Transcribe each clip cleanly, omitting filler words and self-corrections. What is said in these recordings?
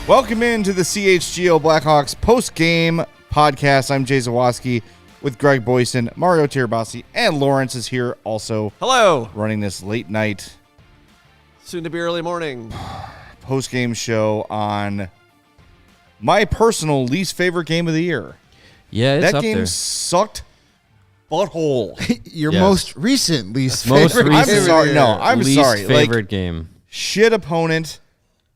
Welcome into the CHGO Blackhawks post-game podcast. I'm Jay Zawaski with Greg Boysen, Mario Tirabassi, and Lawrence is here also. Hello. Running this late night, soon to be early morning, post-game show on my personal least favorite game of the year. Yeah, it's that up game there. sucked butthole. Your Yes. most recent least Most favorite. recent- I'm sorry. No, I'm least sorry. favorite game. Shit opponent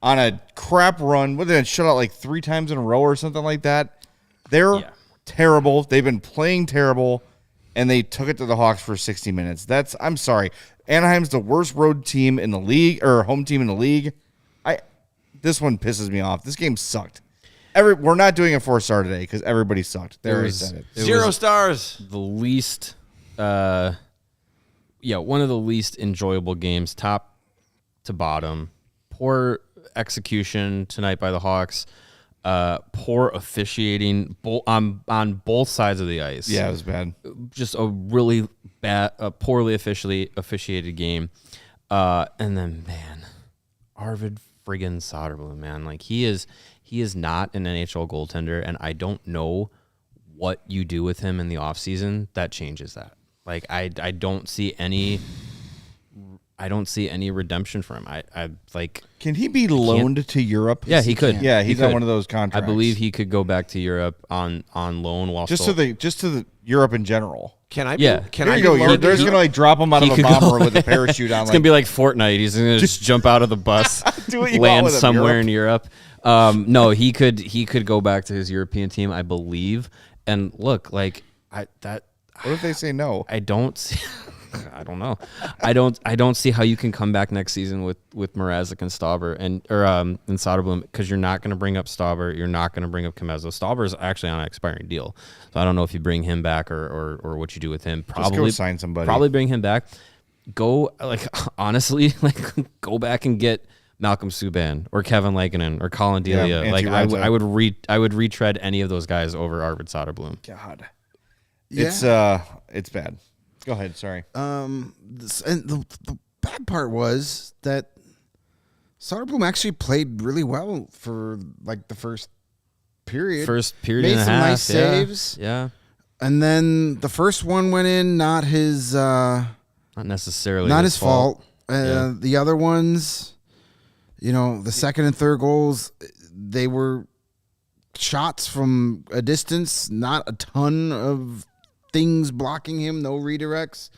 on a crap run. What, they shut out like 3 times in a row or something like that? They're terrible. They've been playing terrible, and they took it to the Hawks for 60 minutes. I'm sorry. Anaheim's the worst road team in the league, or home team in the league. This one pisses me off. This game sucked. We're not doing a 4-star today because everybody sucked. There, I said it. 0 stars. The least, one of the least enjoyable games, top to bottom. Poor execution tonight by the Hawks. Poor officiating on both sides of the ice. Yeah, it was bad. Just a really bad, poorly officiated game. And then, man, Arvid friggin' Soderblom, man. Like, he is not an NHL goaltender, and I don't know what you do with him in the offseason that changes that. Like, I don't see any redemption for him. I like. Can he be loaned to Europe? Yeah, he could. Yeah, he's on could. one of those contracts. I believe he could go back to Europe on loan while just still, to the Europe in general. Can I? Yeah. Can There I you be go. loaned They're to just gonna like drop him out of a could go- bomber with a parachute on. It's gonna be like Fortnite. He's gonna just jump out of the bus, Do what you want land with him, somewhere in Europe. No, he could go back to his European team, I believe. And look, like What if they say no? I don't see. I don't know. I don't see how you can come back next season with Mrazek and Stauber and Soderblom, because you're not going to bring up Stauber. You're not going to bring up Kamezzo. Stauber is actually on an expiring deal, so I don't know if you bring him back or what you do with him. Probably Just go sign somebody. Probably bring him back. Go, like, honestly, like, go back and get Malcolm Subban or Kevin Lankinen or Colin Delia. Antti Like, Raanta. I would retread any of those guys over Arvid Soderblom. God, Yeah. it's bad. Go ahead. Sorry. And the bad part was that Soderblom actually played really well for like the first period. Made Made and a some half, nice saves. Yeah. And then the first one went in, not his Not necessarily not his fault. Yeah. The other ones, the second and third goals, they were shots from a distance, not a ton of things blocking him, no redirects.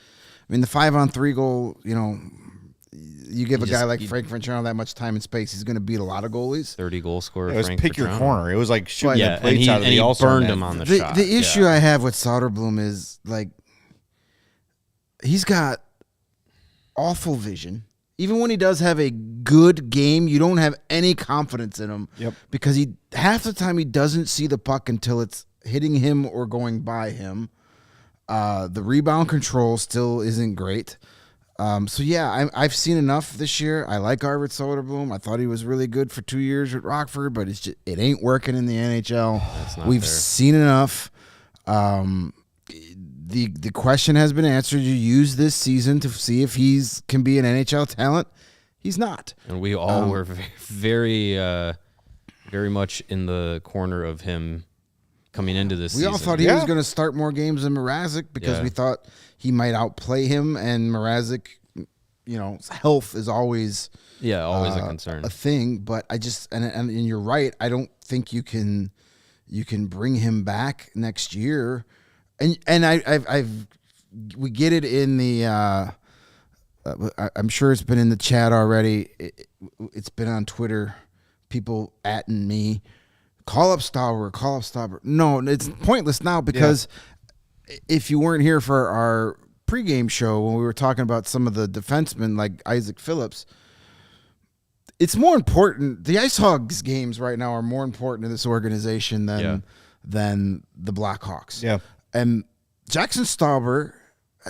I mean, the 5-on-3 goal, you give a guy like Frank Franchino that much time and space, he's going to beat a lot of goalies. 30 goal scorer. It was Frank pick your Petrano. corner. It was like shooting the and plates he, out of and the he all-star burned net. him on the The, shot. the issue I have with Soderblom is, like, he's got awful vision. Even when he does have a good game, you don't have any confidence in him. Yep. Because half the time he doesn't see the puck until it's hitting him or going by him. The rebound control still isn't great. I've seen enough this year. I like Arvid Soderblom. I thought he was really good for 2 years with Rockford, but it ain't working in the NHL. We've seen enough. The question has been answered. You use this season to see if can be an NHL talent. He's not. And we all were very, very much in the corner of him coming into this We season. all thought he was going to start more games than Mrazek because we thought he might outplay him, and Mrazek, health is always always a concern. a thing. But I just and you're right. I don't think you can bring him back next year. And we get it in the. I'm sure it's been in the chat already. It's been on Twitter. People atting me. Call up Stauber. No, it's pointless now because if you weren't here for our pregame show when we were talking about some of the defensemen like Isaac Phillips, it's more important. The Ice Hogs games right now are more important to this organization than the Blackhawks. Yeah. And Jackson Stauber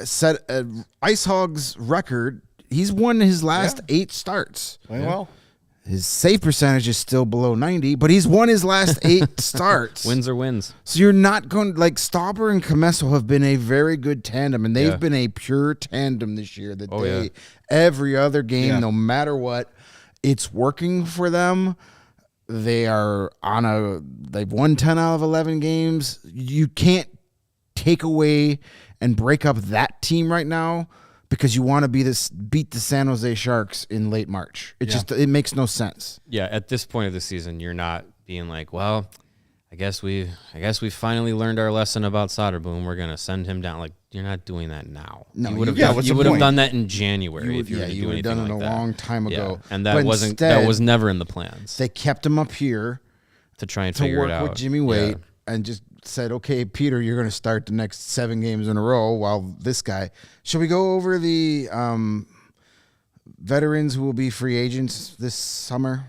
set an Ice Hogs record. He's won his last 8 starts. Playing well. His save percentage is still below 90, but he's won his last 8 starts. Wins are wins. So you're not going like Stauber and Comesso have been a very good tandem, and they've been a pure tandem this year. That every other game, no matter what, it's working for them. They've won 10 out of 11 games. You can't take away and break up that team right now because you want to beat the San Jose Sharks in late March. It makes no sense. Yeah, at this point of the season, you're not being like, well, I guess we finally learned our lesson about Soderblom. We're gonna send him down. Like, you're not doing that now. No, you would have done that in January if you were going to do anything done it like a that. long time ago. And that was never in the plans. They kept him up here to try and figure it out. To work with Jimmy Waite and just said, okay, Peter, you're going to start the next 7 games in a row while this guy. Shall we go over the veterans who will be free agents this summer?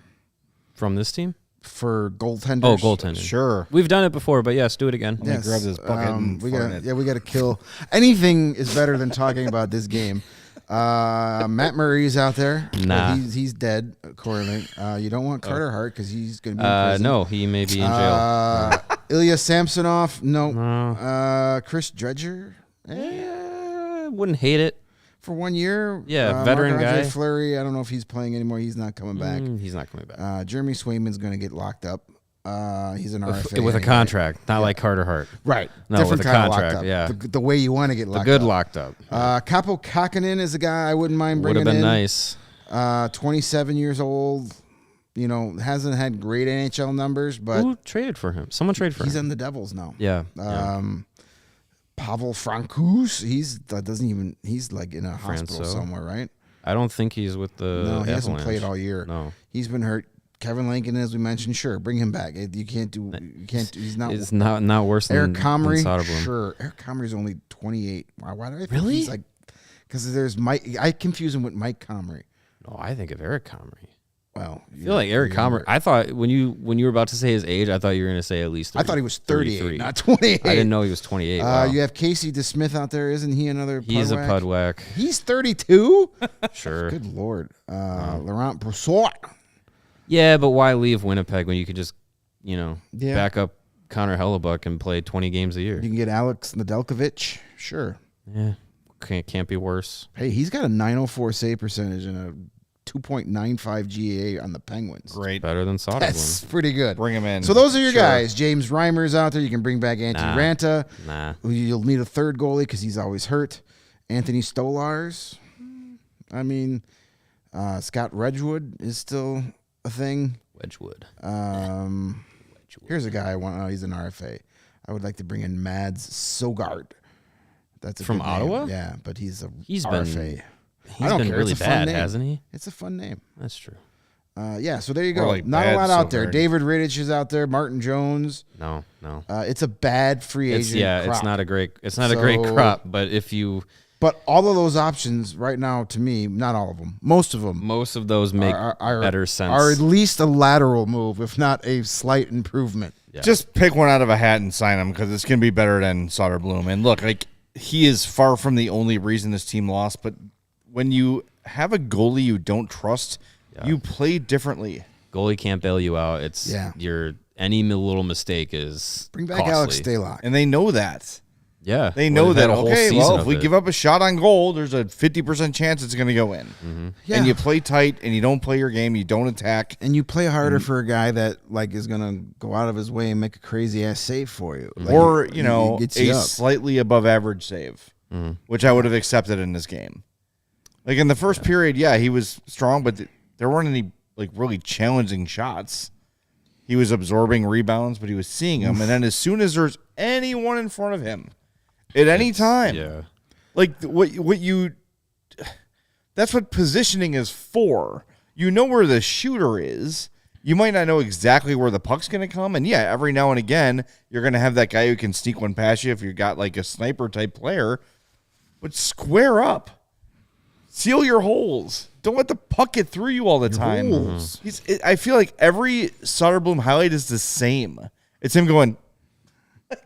From this team? For goaltenders. Oh, goaltenders. Sure. We've done it before, but yes, do it again. Let me grab this bucket and we fart got in it. we got to kill. Anything is better than talking about this game. Matt Murray's out there. Nah. He's dead, accordingly. You don't want Carter Hart because he's going to be in prison. No, he may be in jail. Ilya Samsonov, no. Chris Dredger, Wouldn't hate it. for 1 year. Yeah, veteran Marc-Andre guy. Fleury, I don't know if he's playing anymore. He's not coming back. He's not coming back. Jeremy Swayman's going to get locked up. He's an RFA. With a anyway. contract, not like Carter Hart. Right. No, Different with a kind of contract, locked up. yeah. The way you want to get locked Good up. locked up. Capo Kakkonen is a guy I wouldn't mind Would bringing have been in. nice. 27 years old. Hasn't had great NHL numbers, but Who traded for him? Someone traded for he's him. on the Devils now. Yeah. Pavel Francouz, he's like in a hospital Francouz. somewhere, right? I don't think he's with the No, he hasn't Avalanche. played all year. No. He's been hurt. Kevin Lincoln, as we mentioned, sure, bring him back. He's not. It's not worse Eric than Comrie, Soderblom. sure. Eric Comrie's only 28. Why do I think Really? he's like? Because there's Mike. I confuse him with Mike Comrie. No, I think of Eric Comrie. Well, I feel like Eric Comrie. I thought when you were about to say his age, I thought you were going to say at least 30, I thought he was 38, 33. not 28. I didn't know he was 28. Wow. You have Casey DeSmith out there, isn't he? Another He's a Pudwack? pudwack. He's 32. Sure. Good lord, Laurent Brossoit. Yeah, but why leave Winnipeg when you could just, Yeah. back up Connor Hellebuck and play 20 games a year? You can get Alex Nedeljkovic. Sure. Yeah, can't be worse. Hey, he's got a 904 save percentage and a 2.95 GAA on the Penguins. Great. Better than Soderblom. That's pretty good. Bring him in. So those are your Sure. guys. James Reimer's out there. You can bring back Antti Ranta. Nah. You'll need a third goalie because he's always hurt. Anthony Stolars. I mean, Scott Redwood is still a thing. Wedgwood. Here's a guy I want. He's an RFA. I would like to bring in Mads Sogard. That's From good name. Ottawa? Yeah, but he's a He's RFA. He's I don't been care. really It's a fun bad, name. hasn't he? It's a fun name. That's true. Yeah, so there you Or go. like Not a bad lot out there. Sogard. David Rittich is out there. Martin Jones. No. It's a bad free agent. crop. It's not a great crop, but if you But all of those options right now, to me, not all of them, most of them most of those make are better sense. Are at least a lateral move, if not a slight improvement. Yeah. Just pick one out of a hat and sign him because it's going to be better than Soderblom. And look, he is far from the only reason this team lost. But when you have a goalie you don't trust, you play differently. Goalie can't bail you out. It's any little mistake is Bring back costly. Alex Stalock. And they know that. Yeah, They know We've that, had a whole okay, season well, if of we it. give up a shot on goal, there's a 50% chance it's going to go in. Mm-hmm. Yeah. And you play tight and you don't play your game, you don't attack. And you play harder for a guy that is going to go out of his way and make a crazy ass save for you. Or, he gets you a up. slightly above average save, which I would have accepted in this game. Like in the first period, he was strong, but there weren't any really challenging shots. He was absorbing rebounds, but he was seeing them. And then as soon as there's anyone in front of him, at any time, that's what positioning is for. You know where the shooter is. You might not know exactly where the puck's going to come. And, yeah, every now and again, you're going to have that guy who can sneak one past you if you've got, like, a sniper-type player. But square up. Seal your holes. Don't let the puck get through you all the time. I feel like every Soderblom highlight is the same. It's him going,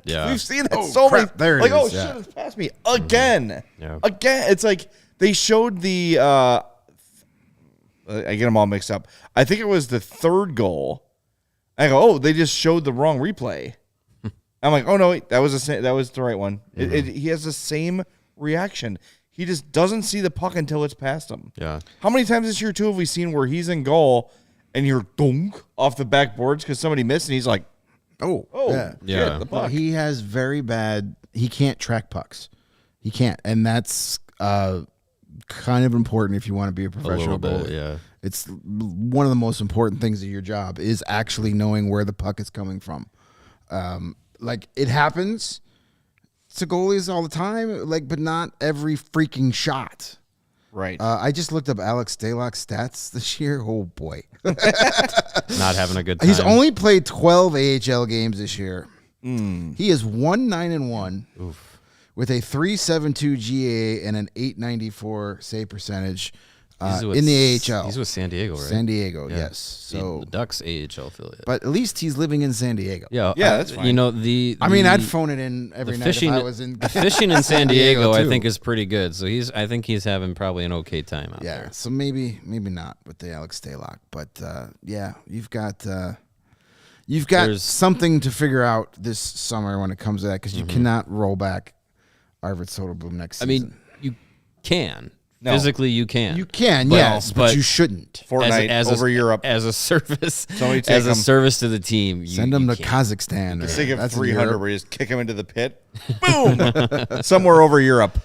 Yeah. we've seen that so many. There it like, is, shit, it's past me again. Yeah. Again. It's like they showed the, I get them all mixed up. I think it was the third goal. I go, they just showed the wrong replay. I'm like, oh, no, wait, that was the right one. He has the same reaction. He just doesn't see the puck until it's past him. Yeah. How many times this year, too, have we seen where he's in goal and you're dunk off the backboards because somebody missed and he's like, yeah. Yeah. the Well, puck. he has very bad. He can't track pucks. He can't, and that's kind of important if you want to be a professional bit, goalie. yeah. It's one of the most important things of your job is actually knowing where the puck is coming from. Like it happens to goalies all the time, like, but not every freaking shot. Right. I just looked up Alex Stalock's stats this year. Oh boy, Not having a good time. he's only played 12 AHL games this year. He is 1-9-1 with a 3.72 GA and an 894 save percentage in the AHL. He's with San Diego, right? San Diego, Yeah. yes. So, the Ducks AHL affiliate. but at least he's living in San Diego. Yeah, that's fine. You know I mean, I'd phone it in every the night fishing. if I was in The fishing in San Diego, I too. think, is pretty good. So I think he's having probably an okay time out Yeah, there. so maybe not with the Alex Stalock, but yeah, you've got There's- something to figure out this summer when it comes to that because you cannot roll back Arvid Soderblom next I season. mean, you can No. physically, you can. you can, But- yes, but but- you shouldn't. Fortnite over Europe. as a service, Somebody take as a him. service to the team. You, Send them you to can't. Kazakhstan. Think of that's in 300 Europe. where you just kick him into the pit. Boom. Somewhere over Europe.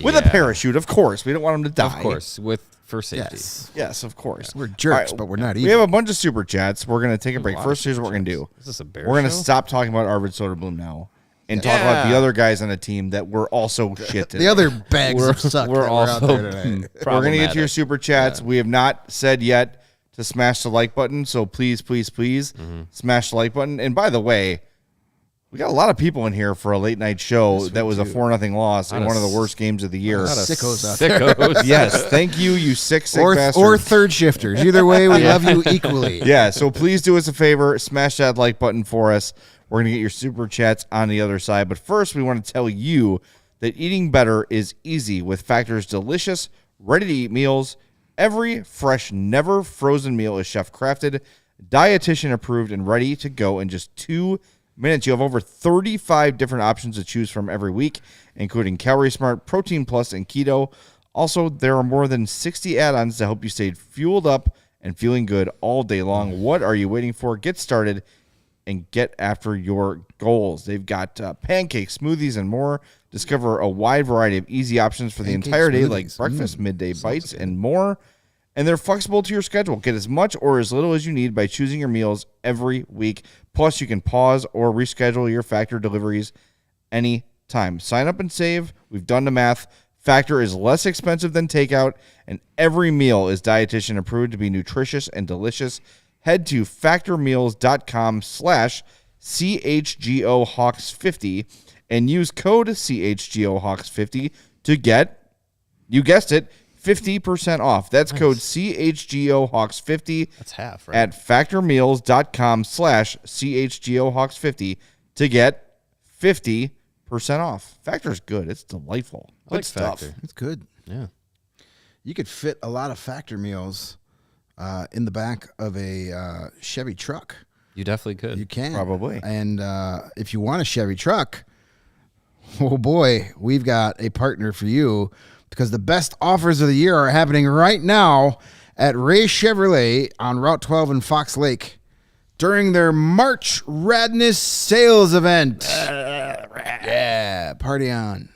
With a Yeah. parachute, of course. We don't want him to die. Of course, for safety. Yes. Yes, of course. We're jerks, All right, but we're not We evil. have a bunch of super chats. We're going to take a break. lot First, of here's what we're going to do. Is this a bear We're going to show? stop talking about Arvid Soderblom now and talk about the other guys on the team that were also shit today. The other bags of suck we're that were out also there today. We're going to get to your super chats. We have not said yet to smash the like button, so please, please, please smash the like button. And by the way, we got a lot of people in here for a late night show that was a 4-0 loss in one of the worst games of the year. Sickos out there. Sickos. Yes, thank you, you sick bastards. Or third shifters. Either way, we love you equally. Yeah, so please do us a favor, smash that like button for us. We're going to get your super chats on the other side. But first, we want to tell you that eating better is easy with Factor's delicious, ready-to-eat meals. Every fresh, never frozen meal is chef-crafted, dietitian approved, and ready to go in just 2 minutes. You have over 35 different options to choose from every week, including Calorie Smart, Protein Plus, and Keto. Also, there are more than 60 add-ons to help you stay fueled up and feeling good all day long. What are you waiting for? Get started and get after your goals. They've got pancakes, smoothies, and more. Discover a wide variety of easy options for the Pancake entire day, like smoothies. breakfast, midday bites, and more. And they're flexible to your schedule. Get as much or as little as you need by choosing your meals every week. Plus, you can pause or reschedule your Factor deliveries anytime. Sign up and save. We've done the math. Factor is less expensive than takeout, and every meal is dietitian approved to be nutritious and delicious. Head to factormeals.com/CHGOHawks50 and use code CHGOHawks50 to get, you guessed it, 50% off. That's code CHGOHawks50 That's half, right? at factormeals.com/CHGOHawks50 to get 50% off. Factor's good. It's delightful. I like Good stuff. Factor. It's good. Yeah. You could fit a lot of Factor meals in the back of a Chevy truck. You definitely could. You can. Probably. And if you want a Chevy truck, oh boy, we've got a partner for you because the best offers of the year are happening right now at Ray Chevrolet on Route 12 in Fox Lake during their March Radness sales event. Yeah, party on.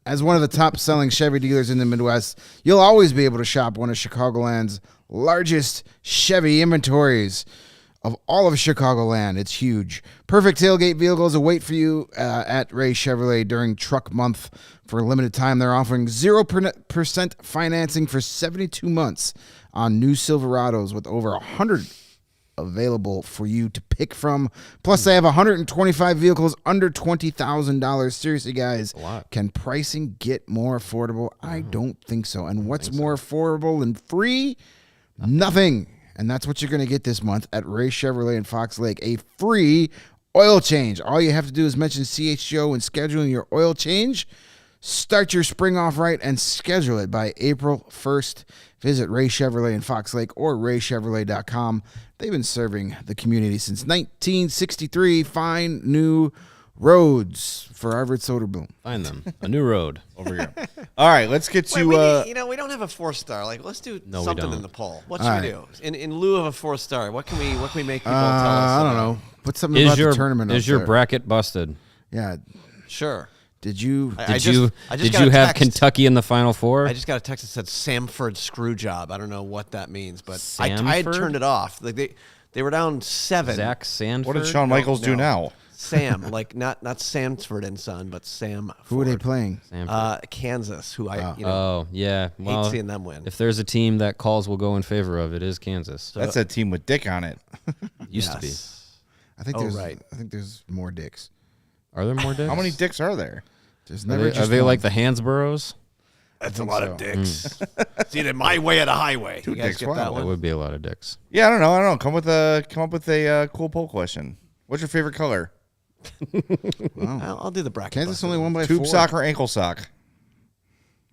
As one of the top-selling Chevy dealers in the Midwest, you'll always be able to shop one of Chicagoland's largest Chevy inventories of all of Chicagoland. It's huge. Perfect tailgate vehicles await for you at Ray Chevrolet during Truck Month. For a limited time, they're offering 0% financing for 72 months on new Silverados with over 100 available for you to pick from. Plus, they have 125 vehicles under $20,000. Seriously, guys, can pricing get more affordable? I don't think so. And what's more affordable and free? Nothing. And that's what you're going to get this month at Ray Chevrolet in Fox Lake, a free oil change. All you have to do is mention CHGO when scheduling your oil change. Start your spring off right and schedule it by April 1st. Visit Ray Chevrolet in Fox Lake or raychevrolet.com. They've been serving the community since 1963. Find new roads for Arvid Soderblom. Find them. A new road. Over here. All right, let's get to... we don't have a 4-star. Like, let's do something in the poll. What should we do? In lieu of a 4-star, what can we make people tell us? I don't know. Put something about the tournament Is your bracket busted? Yeah. Sure. Did you have Kentucky in the Final Four? I just got a text that said Samford screw job. I don't know what that means, but I had turned it off. Like they were down 7. Zach Sanford. What did Shawn Michaels do now? Sam, like not Samford and Son, but Sam. Who are they playing? Kansas. Who I yeah. Well, hate seeing them win. If there's a team that calls will go in favor of, it is Kansas. So, that's a team with Dick on it. Used to be. I think there's more dicks. Are there more dicks? How many dicks are there? There's never are they like the Hansboroughs? That's a lot of dicks. It's either my way or the highway. Two you guys dicks. get Wow. that one? That would be a lot of dicks. Yeah, I don't know. Come up with a cool poll question. What's your favorite color? Wow. I'll do the bracket. Kansas only won by Tube 4. sock or ankle sock?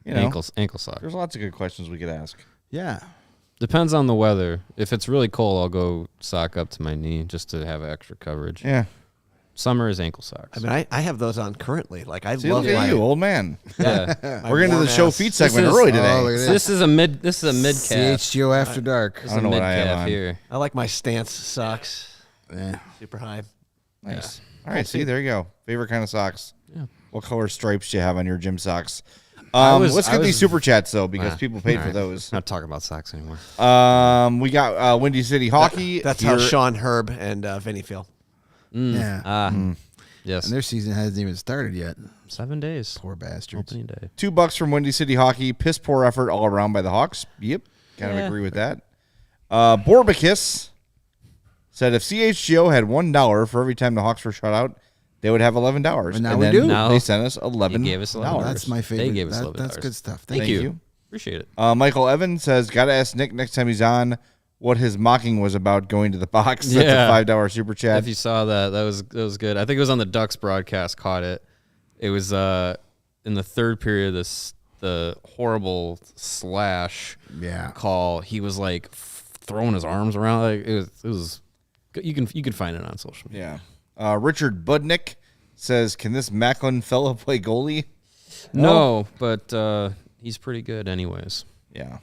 You know, Ankle sock. there's lots of good questions we could ask. Yeah. Depends on the weather. If it's really cold, I'll go sock up to my knee just to have extra coverage. Yeah. Summer is ankle socks. I mean, I have those on currently. Like I See, love look at you, old man. Yeah. We're getting to the show feet segment early today. look at This is a mid calf. CHGO After Dark. This I is don't a know mid what I have calf on. here. I like my stance socks. Yeah. Super high. Nice. All right, see, there you go. Favorite kind of socks. Yeah. What color stripes do you have on your gym socks? was- Let's get I these was- super chats, though, because Nah. people paid All for right. those. Not talking about socks anymore. We got Windy City Hockey. That's here. how Sean Herb and Vinny feel. Yeah. Yes. And their season hasn't even started yet. 7 days. Poor bastards. Opening day. $2 from Windy City Hockey. Piss poor effort all around by the Hawks. Yep. Kind of agree with that. Borbicus said if CHGO had $1 for every time the Hawks were shut out, they would have $11. And now and we then do. Now they sent us $11. They gave us $11. That's my favorite. They gave us $11. That's good stuff. Thank you. you. Appreciate it. Michael Evans says, got to ask Nick next time he's on what his mocking was about going to the box. That's Yeah. a $5 super chat. If you saw that was good. I think it was on the Ducks broadcast. Caught it. It was in the third period. The horrible slash call. He was like throwing his arms around. Like it was. You can find it on social media. Yeah. Richard Budnick says, can this Macklin fella play goalie? No, but he's pretty good anyways. Yeah.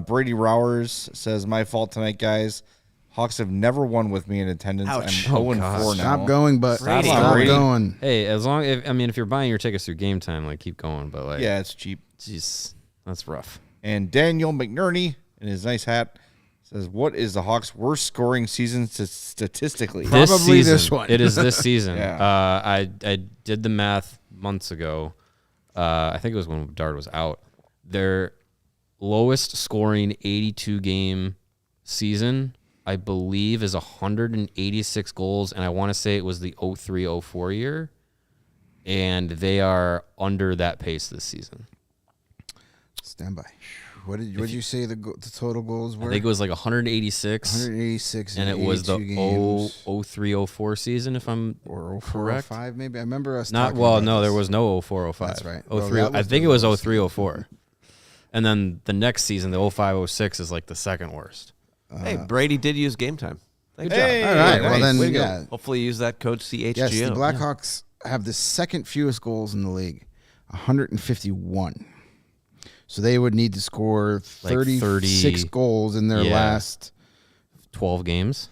Brady Rowers says, my fault tonight, guys. Hawks have never won with me in attendance. Ouch. I'm Oh, 0-4 now. Stop going, but Brady. stop Brady. going. Hey, as long if you're buying your tickets through Game Time, like keep going. But like, Yeah, it's cheap. jeez, that's rough. And Daniel McNerney in his nice hat says, what is the Hawks' worst scoring season statistically? Probably this one. It is this season. Yeah. I did the math months ago. I think it was when Bedard was out. Their lowest scoring 82 game season, I believe, is 186 goals, and I want to say it was the 03-04 year, and they are under that pace this season. Stand by. What did you say the total goals were? I think it was like 186, 186 and it was the 03-04 season, if I'm or 04, correct. 05 maybe. I remember us Not talking well. about No, this. there was no 04-05. That's right. 03. Well, that I was think the it was lowest. 03-04. And then the next season, the 05-06 is like the second worst. Hey, Brady did use Game Time. Good Hey, job. All right. nice. Well then, Way to go. yeah. Hopefully, use that code CHGO. Yes, the Blackhawks have the second fewest goals in the league, 151. So they would need to score Like 36 30 goals in their Yeah. last 12 games.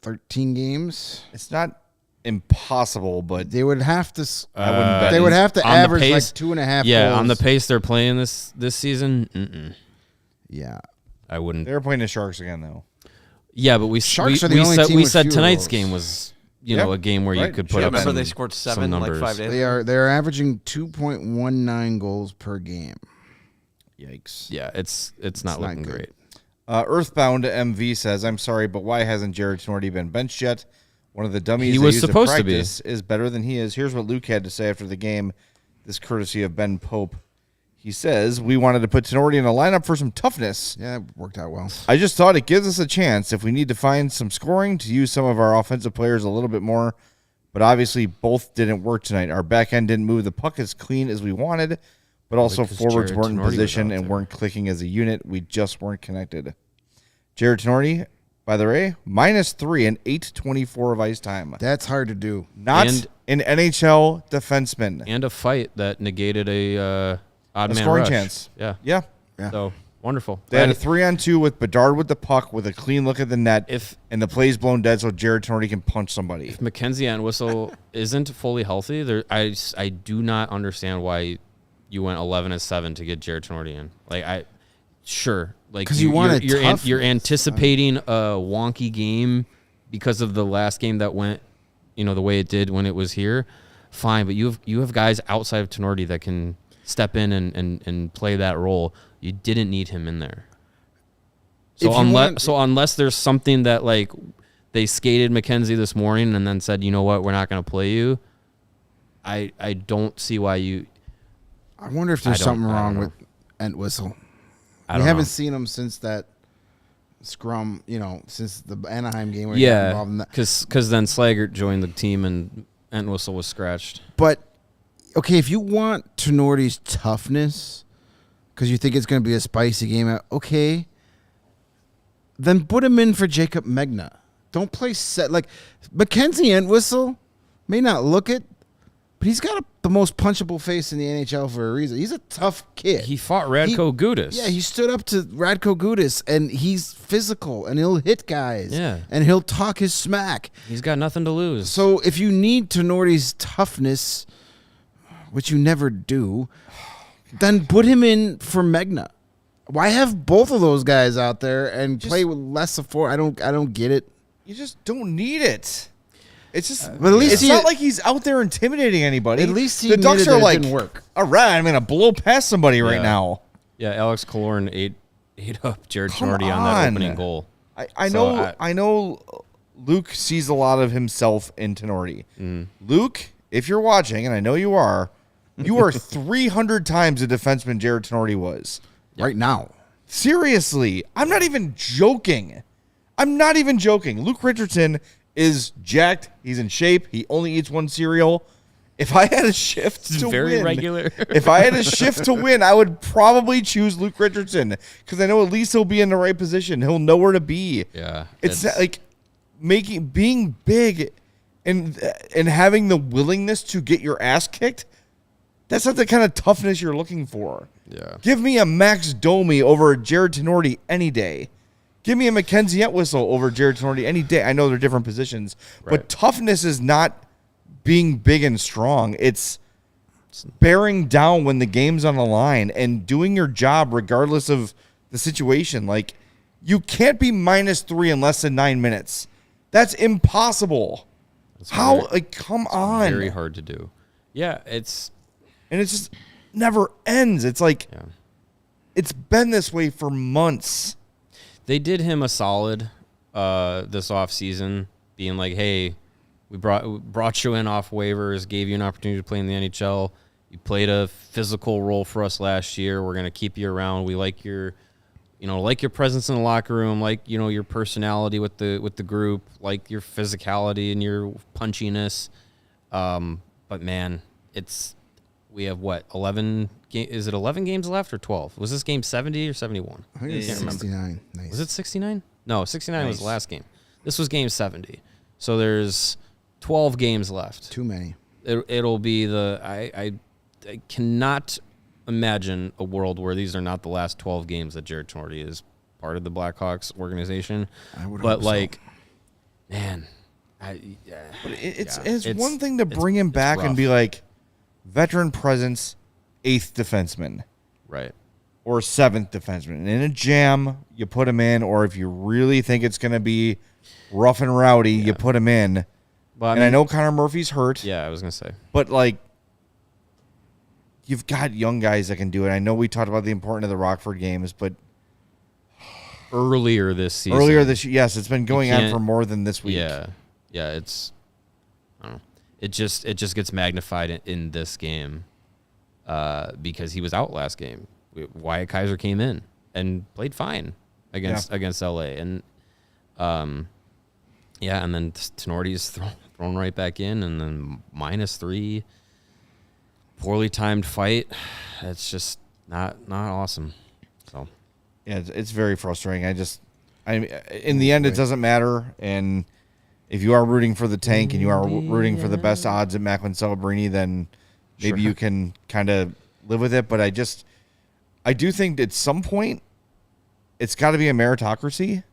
13 games. It's not impossible, but They would have to. I wouldn't bet. They would have to on the average pace- like 2.5. Yeah, goals. on the pace they're playing this season, Yeah. I wouldn't. They're playing the Sharks again, though. Yeah, but Sharks are the we only said team we with said fewer tonight's goals. game was Yep. a game where you Right. could Sure. put up. Remember some, they scored some 7 like numbers. 5 days. They're averaging 2.19 goals per game. Yikes. Yeah, it's not looking good. great. Earthbound MV says, I'm sorry, but why hasn't Jared Tenorti been benched yet? One of the dummies He they was use in supposed to be. practice is better than he is. Here's what Luke had to say after the game. This courtesy of Ben Pope. He says, we wanted to put Tenorti in a lineup for some toughness. Yeah, it worked out well. I just thought it gives us a chance if we need to find some scoring to use some of our offensive players a little bit more. But obviously both didn't work tonight. Our back end didn't move the puck as clean as we wanted, but also because forwards Jared weren't in Tenorti was position out and there. weren't clicking as a unit. We just weren't connected. Jared Tenorti, by the way, -3 and 8:24 of ice time. That's hard to do. Not And- an NHL defenseman. And a fight that negated a odd A man scoring rush. chance. Yeah. Yeah. Yeah. So wonderful. They had a And 3-on-2 with Bedard with the puck with a clean look at the net, if and the play's blown dead so Jared Tenorti can punch somebody. Mackenzie Entwistle isn't fully healthy, I do not understand why you went 11-7 to get Jared Tenorti in. Like 'Cause you wanted toughness. you're anticipating a wonky game because of the last game that went, the way it did when it was here. Fine, but you have guys outside of Tenorti that can step in and play that role. You didn't need him in there. So unless there's something that like they skated Mackenzie this morning and then said, you know what, we're not going to play you. I don't see why you. I wonder if there's something wrong with Entwistle. We haven't seen him since that scrum, since the Anaheim game where he got involved in that. Because then Slaggert joined the team and Entwistle was scratched. But, okay, if you want Tenorti's toughness, because you think it's going to be a spicy game, okay, then put him in for Jacob Megna. Don't play like Mackenzie Entwistle may not look it, but he's got the most punchable face in the NHL for a reason. He's a tough kid. He fought Radko Gudas. Yeah, he stood up to Radko Gudas, and he's physical, and he'll hit guys. Yeah. And he'll talk his smack. He's got nothing to lose. So if you need Tenorti's toughness, which you never do, then put him in for Megna. Why have both of those guys out there and play with less of four? I don't get it. You just don't need it. It's just, but at least it's not like he's out there intimidating anybody. At least he the Ducks admitted are that like, it didn't work. All right, I'm gonna blow past somebody right now. Yeah, Alex Killorn ate up Jared Come Tenorti on that on. opening goal. I know Luke sees a lot of himself in Tenorti. Luke, if you're watching, and I know you are 300 times the defenseman Jared Tenorti was. Right now. Seriously, I'm not even joking. Luke Richardson is jacked. He's in shape. He only eats one cereal. If I had a shift to very win, regular. If I had a shift to win, I would probably choose Luke Richardson because I know at least he'll be in the right position. He'll know where to be. Yeah, it's not like being big and having the willingness to get your ass kicked. That's not the kind of toughness you're looking for. Yeah, give me a Max Domi over Jared Tenorti any day. Give me a Mackenzie Entwistle over Jared Tenorti any day. I know they're different positions, but toughness is not being big and strong. It's bearing down when the game's on the line and doing your job regardless of the situation. Like, you can't be -3 in less than 9 minutes. That's impossible. Come on. Very hard to do. Yeah, it's just never ends. It's like it's been this way for months. They did him a solid this offseason, being like, hey, we brought you in off waivers, gave you an opportunity to play in the NHL. You played a physical role for us last year. We're going to keep you around. We like your presence in the locker room, your personality with the group, like your physicality and your punchiness. But man, we have 11 is it 11 games left or 12? Was this game 70 or 71? I think it was 69. Nice. Was it 69? No, 69 was the last game. This was game 70. So there's 12 games left. Too many. It'll be I cannot imagine a world where these are not the last 12 games that Jared Tenorti is part of the Blackhawks organization. I would but hope so. Man, it's one thing to bring him back and be like, veteran presence, 8th defenseman. Right. Or 7th defenseman. And in a jam, you put him in, or if you really think it's going to be rough and rowdy, you put him in. Well, I know Connor Murphy's hurt. Yeah, I was going to say. But, you've got young guys that can do it. I know we talked about the importance of the Rockford games, but earlier this season. Yes, it's been going on for more than this week. Yeah, it's. I don't know. It just gets magnified in this game because he was out last game. Wyatt Kaiser came in and played fine against LA, and and then Tenorti's thrown right back in, and then -3. Poorly timed fight. It's just not awesome. So yeah, it's very frustrating. In the end, it doesn't matter. And if you are rooting for the tank and you are rooting for the best odds at Macklin Celebrini, then maybe you can kind of live with it. But I do think at some point it's got to be a meritocracy,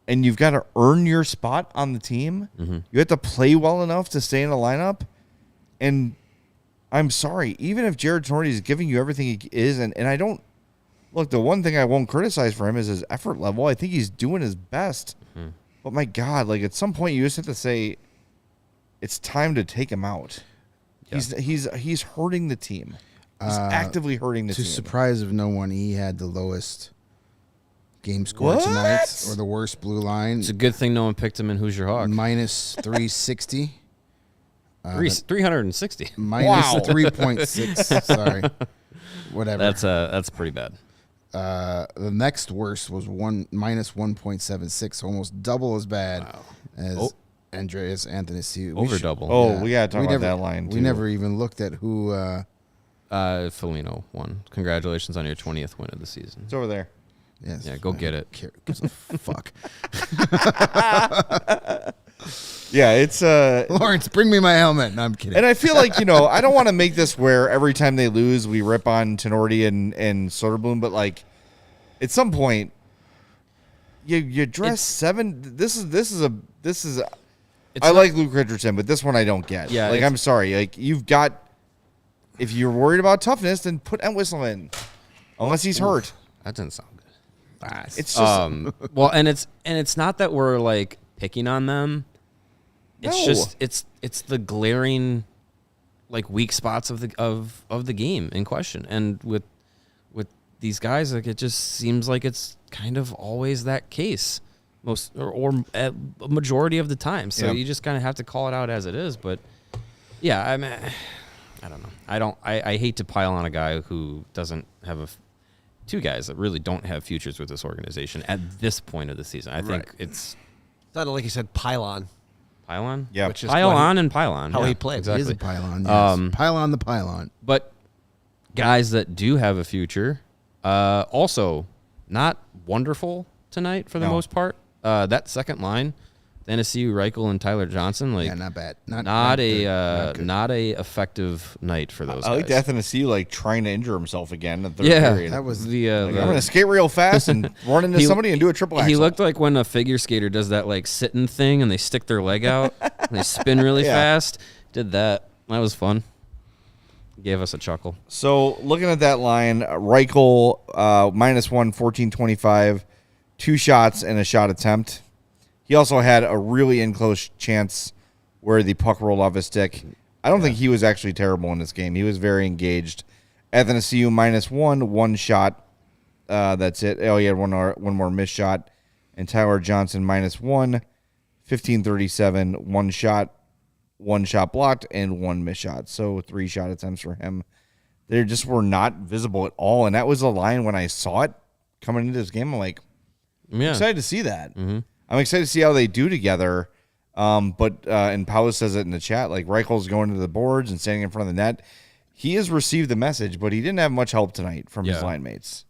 and you've got to earn your spot on the team. Mm-hmm. You have to play well enough to stay in the lineup. And I'm sorry, even if Jared Tenorti is giving you everything he is, and I don't look, the one thing I won't criticize for him is his effort level. I think he's doing his best. Mm-hmm. But my God, like at some point you just have to say it's time to take him out. Yeah. He's hurting the team. He's actively hurting the team. To surprise of no one, he had the lowest game score tonight, or the worst blue line. It's a good thing no one picked him in Who's Your Hawk. -360. 360. -3.6. Sorry. Whatever. That's pretty bad. The next worst was -1.76, almost double as bad as Andreas Anthony. Over double. We got to talk about that line, too. We never even looked at who... Foligno won. Congratulations on your 20th win of the season. It's over there. Yes. Yeah, go get it. Gives a fuck. Yeah, it's Lawrence, bring me my helmet. No, I'm kidding. And I feel like, I don't want to make this where every time they lose we rip on Tenorti and Soderblom, but like at some point you dress seven. This is I like Luke Richardson, but this one I don't get. Yeah, like I'm sorry. Like you've got, if you're worried about toughness, then put Entwistle in. Unless he's hurt. That doesn't sound good. It's just well, and it's not that we're like picking on them. It's just it's the glaring like weak spots of the game in question. And with these guys, like it just seems like it's kind of always that case. Most or a majority of the time. So you just kind of have to call it out as it is. But yeah, I mean, I don't know. I hate to pile on a guy who doesn't have two guys that really don't have futures with this organization at this point of the season. I think it's not like you said pylon. Pylon? Yeah. Which is pylon and pylon. How he plays. Exactly. It is a pylon, yes. Pylon the pylon. But guys that do have a future, also not wonderful tonight for the most part. That second line, Thanasiu, Reichel, and Tyler Johnson, like not bad. Not a effective night for those guys. I like Thanasiu like trying to injure himself again in the third period. That was I'm gonna skate real fast and run into somebody and do a triple axel. He looked like when a figure skater does that like sitting thing and they stick their leg out and they spin really fast. Did that. That was fun. Gave us a chuckle. So looking at that line, Reichel -1, 14-25, 2 shots and a shot attempt. He also had a really in-close chance where the puck rolled off his stick. I don't think he was actually terrible in this game. He was very engaged. Athanasiou -1, 1 shot. That's it. Oh, he had one more missed shot. And Tyler Johnson -1, 15-37, 1 shot, 1 shot blocked, and 1 missed shot. So 3 shot attempts for him. They just were not visible at all. And that was a line when I saw it coming into this game. I'm like, I'm excited to see that. Mm-hmm. I'm excited to see how they do together. And Paolo says it in the chat, like Reichel's going to the boards and standing in front of the net. He has received the message, but he didn't have much help tonight from his line mates.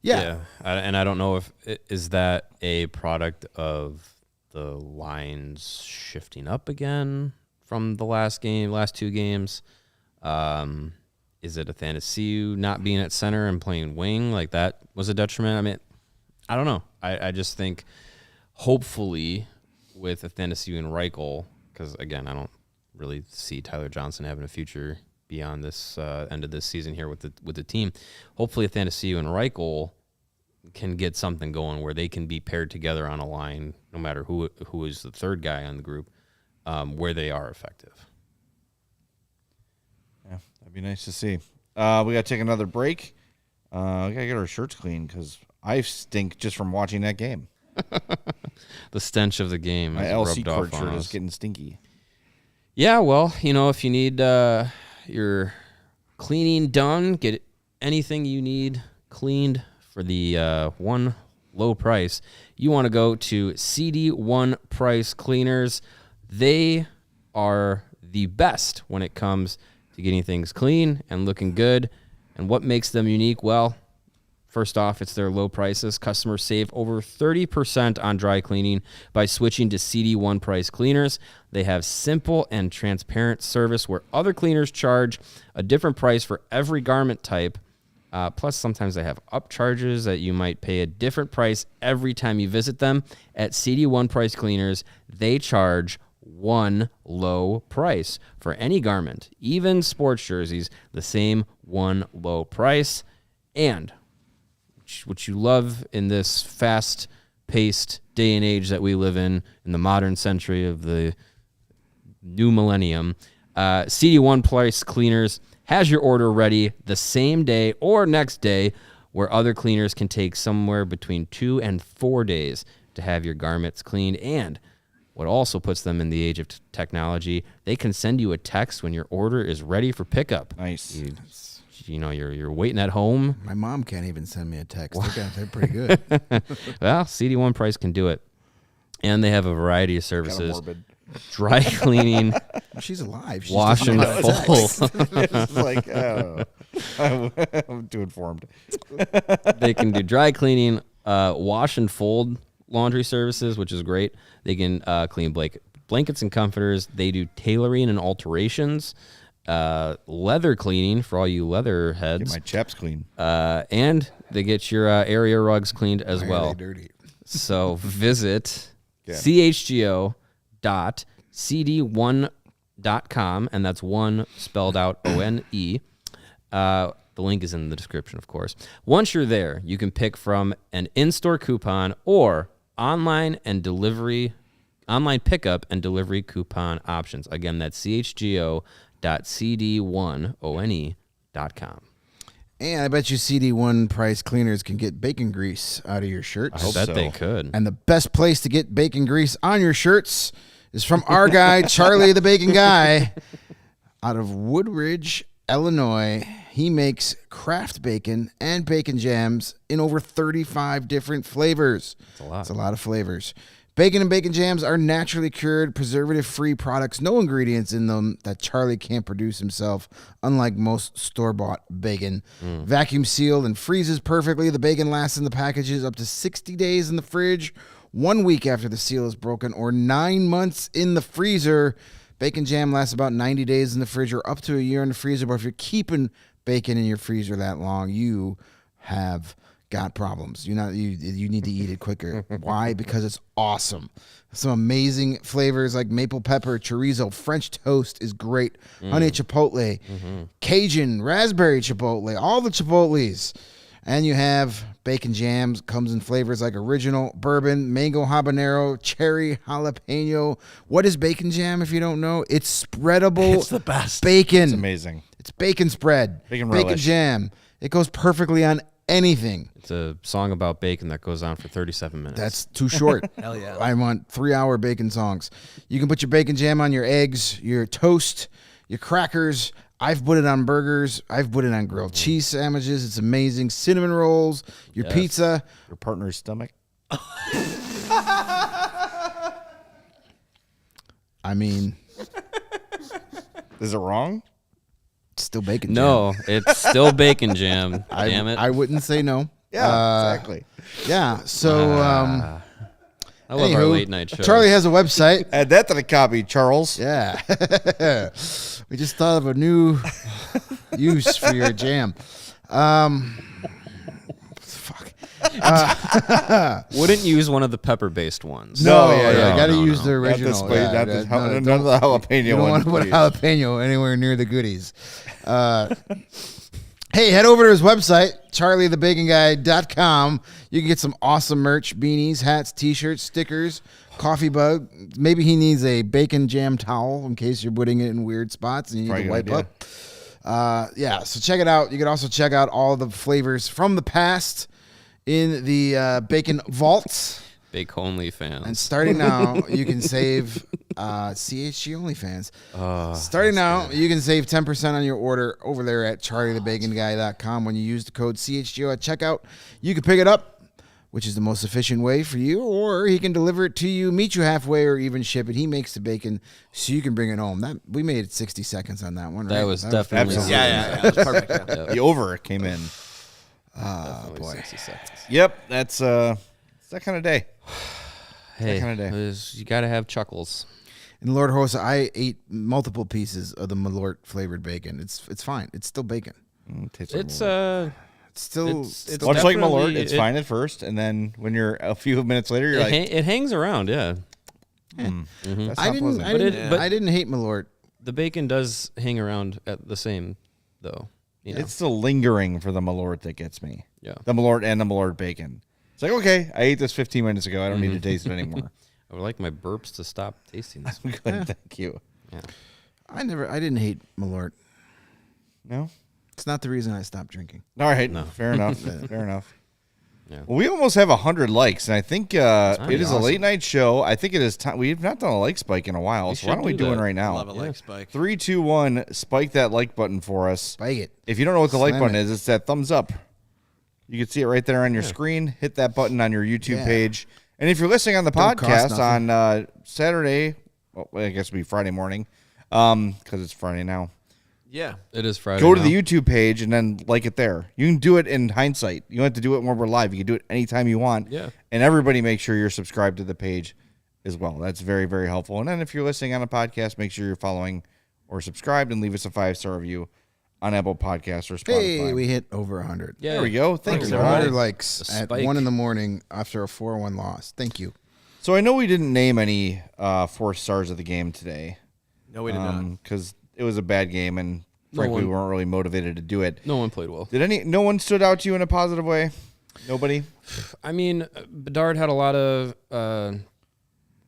Yeah. And I don't know if is that a product of the lines shifting up again from the last 2 games. Is it Athanasiou not being at center and playing wing? Like that was a detriment. I mean, I don't know. I just think hopefully with Athanasiou and Reichel, because again, I don't really see Tyler Johnson having a future beyond this end of this season here with the team. Hopefully Athanasiou and Reichel can get something going where they can be paired together on a line, no matter who is the third guy on the group, where they are effective. Yeah, that'd be nice to see. We got to take another break. We got to get our shirts clean because I stink just from watching that game. The stench of the game. My is LC rubbed court off on shirt us. is getting stinky. Yeah, well, if you need your cleaning done, get anything you need cleaned for the one low price, you want to go to CD1 Price Cleaners. They are the best when it comes to getting things clean and looking good. And what makes them unique? Well, first off, it's their low prices. Customers save over 30% on dry cleaning by switching to CD1 Price Cleaners. They have simple and transparent service where other cleaners charge a different price for every garment type. Plus, sometimes they have upcharges that you might pay a different price every time you visit them. At CD1 Price Cleaners, they charge one low price for any garment, even sports jerseys, the same one low price. And what you love in this fast-paced day and age that we live in the modern century of the new millennium, CD1 Price Cleaners has your order ready the same day or next day, where other cleaners can take somewhere between 2 and 4 days to have your garments cleaned. And what also puts them in the age of technology, they can send you a text when your order is ready for pickup. Nice. You're waiting at home. My mom can't even send me a text. They're pretty good. Well, CD1 Price can do it. And they have a variety of services. Kinda morbid. Dry cleaning, She's alive. She wash and fold. It's like, oh, I'm too informed. They can do dry cleaning, wash and fold laundry services, which is great. They can clean blankets and comforters. They do tailoring and alterations, leather cleaning for all you leather Get heads, my chaps clean. and they get your area rugs cleaned as Why are well. they dirty? So visit Yeah. CHGO.cd1.com, and that's one spelled out ONE. The link is in the description, of course. Once you're there, you can pick from an in-store coupon or online pickup and delivery coupon options. Again, that's CHGO.cd1one.com. And I bet you CD1 Price Cleaners can get bacon grease out of your shirts. I bet so. they could. And the best place to get bacon grease on your shirts is from our guy, Charlie the Bacon Guy, out of Woodridge, Illinois. He makes craft bacon and bacon jams in over 35 different flavors. That's a lot. It's a lot of flavors. Bacon and bacon jams are naturally cured, preservative-free products, no ingredients in them that Charlie can't produce himself, unlike most store-bought bacon. Vacuum sealed and freezes perfectly. The bacon lasts in the packages up to 60 days in the fridge, 1 week after the seal is broken, or 9 months in the freezer. Bacon jam lasts about 90 days in the fridge or up to a year in the freezer, but if you're keeping bacon in your freezer that long, you have got problems. You need to eat it quicker. Why? Because it's awesome. Some amazing flavors like maple pepper, chorizo, French toast is great, honey chipotle, Cajun, raspberry chipotle, all the chipotles. And you have bacon jams, comes in flavors like original, bourbon, mango habanero, cherry jalapeno. What is bacon jam if you don't know? It's spreadable. It's the best. Bacon. It's amazing. It's bacon spread. Bacon Bacon relish. jam. It goes perfectly on anything. It's a song about bacon that goes on for 37 minutes. That's too short. Hell yeah. I want 3-hour bacon songs. You can put your bacon jam on your eggs, your toast, your crackers. I've put it on burgers. I've put it on grilled cheese sandwiches. It's amazing. Cinnamon rolls, your pizza. Your partner's stomach. I mean, Is it wrong? it's still bacon jam. No, it's still bacon jam. Damn it. I wouldn't say no. Yeah, exactly. Yeah, so I love our anywho, late night show. Charlie has a website. Add that to the copy, Charles. Yeah. We just thought of a new use for your jam. Fuck. Wouldn't use one of the pepper-based ones. No, yeah, no, got to no, use no. the Not original. this way, Yeah, not this, no, none of the jalapeno you don't want ones, to put please. jalapeno anywhere near the goodies. Hey, head over to his website, charliethebaconguy.com. You can get some awesome merch, beanies, hats, T-shirts, stickers, coffee mug. Maybe he needs a bacon jam towel in case you're putting it in weird spots and you need to Probably wipe a good up. Yeah, so check it out. You can also check out all the flavors from the past in the Bacon Vaults. Bake Only fans. And starting now, you can save CHG Only fans. Starting now, you can save 10% on your order over there at charliethebaconguy.com when you use the code CHGO at checkout. You can pick it up, which is the most efficient way for you, or he can deliver it to you, meet you halfway, or even ship it. He makes the bacon so you can bring it home. We made it 60 seconds on that one, right? That was definitely. Yeah. That was perfect. Yeah. The over came in. Boy. 60 seconds. Yep, that's that kind of day. Hey, kind of day. You got to have chuckles. And Lord Hossa, I ate multiple pieces of the Malort flavored bacon. It's fine. It's still bacon. It's still much like Malort. It's fine at first, and then when you're a few minutes later, you're it hangs around. Yeah. That's I not pleasant. I didn't hate Malort. The bacon does hang around at the same, though. You know? It's the lingering for the Malort that gets me. Yeah. The Malort and the Malort bacon. It's like, okay, I ate this 15 minutes ago. I don't need to taste it anymore. I would like my burps to stop tasting this. Good, thank you. Yeah. I didn't hate Malort. No? It's not the reason I stopped drinking. All right. No. Fair enough. Fair enough. Yeah. Well, we almost have 100 likes, and I think it is awesome. a late night show. I think it is time. We've not done a like spike in a while, so why don't we do it right now? Love a like spike. 3, 2, 1, spike that like button for us. Spike it. If you don't know what the like Slam button it. is, it's that thumbs up. You can see it right there on your screen. Hit that button on your YouTube page. And if you're listening on the Don't cost podcast nothing. on Saturday, well, I guess it'll be Friday morning, because it's Friday now. Yeah. It is Friday. Go to now. the YouTube page and then like it there. You can do it in hindsight. You don't have to do it when we're live. You can do it anytime you want. Yeah. And everybody make sure you're subscribed to the page as well. That's very, very helpful. And then if you're listening on a podcast, make sure you're following or subscribed and leave us a 5-star review on Apple Podcasts or Spotify. Hey, we hit over 100. Yeah. There we go. Thanks, Over everybody. 100 likes A at spike. 1 in the morning after a 4-1 loss. Thank you. So I know we didn't name any 4 stars of the game today. No, we did not. Because it was a bad game and frankly we weren't really motivated to do it. No one played well. No one stood out to you in a positive way? Nobody? I mean, Bedard had a lot of 4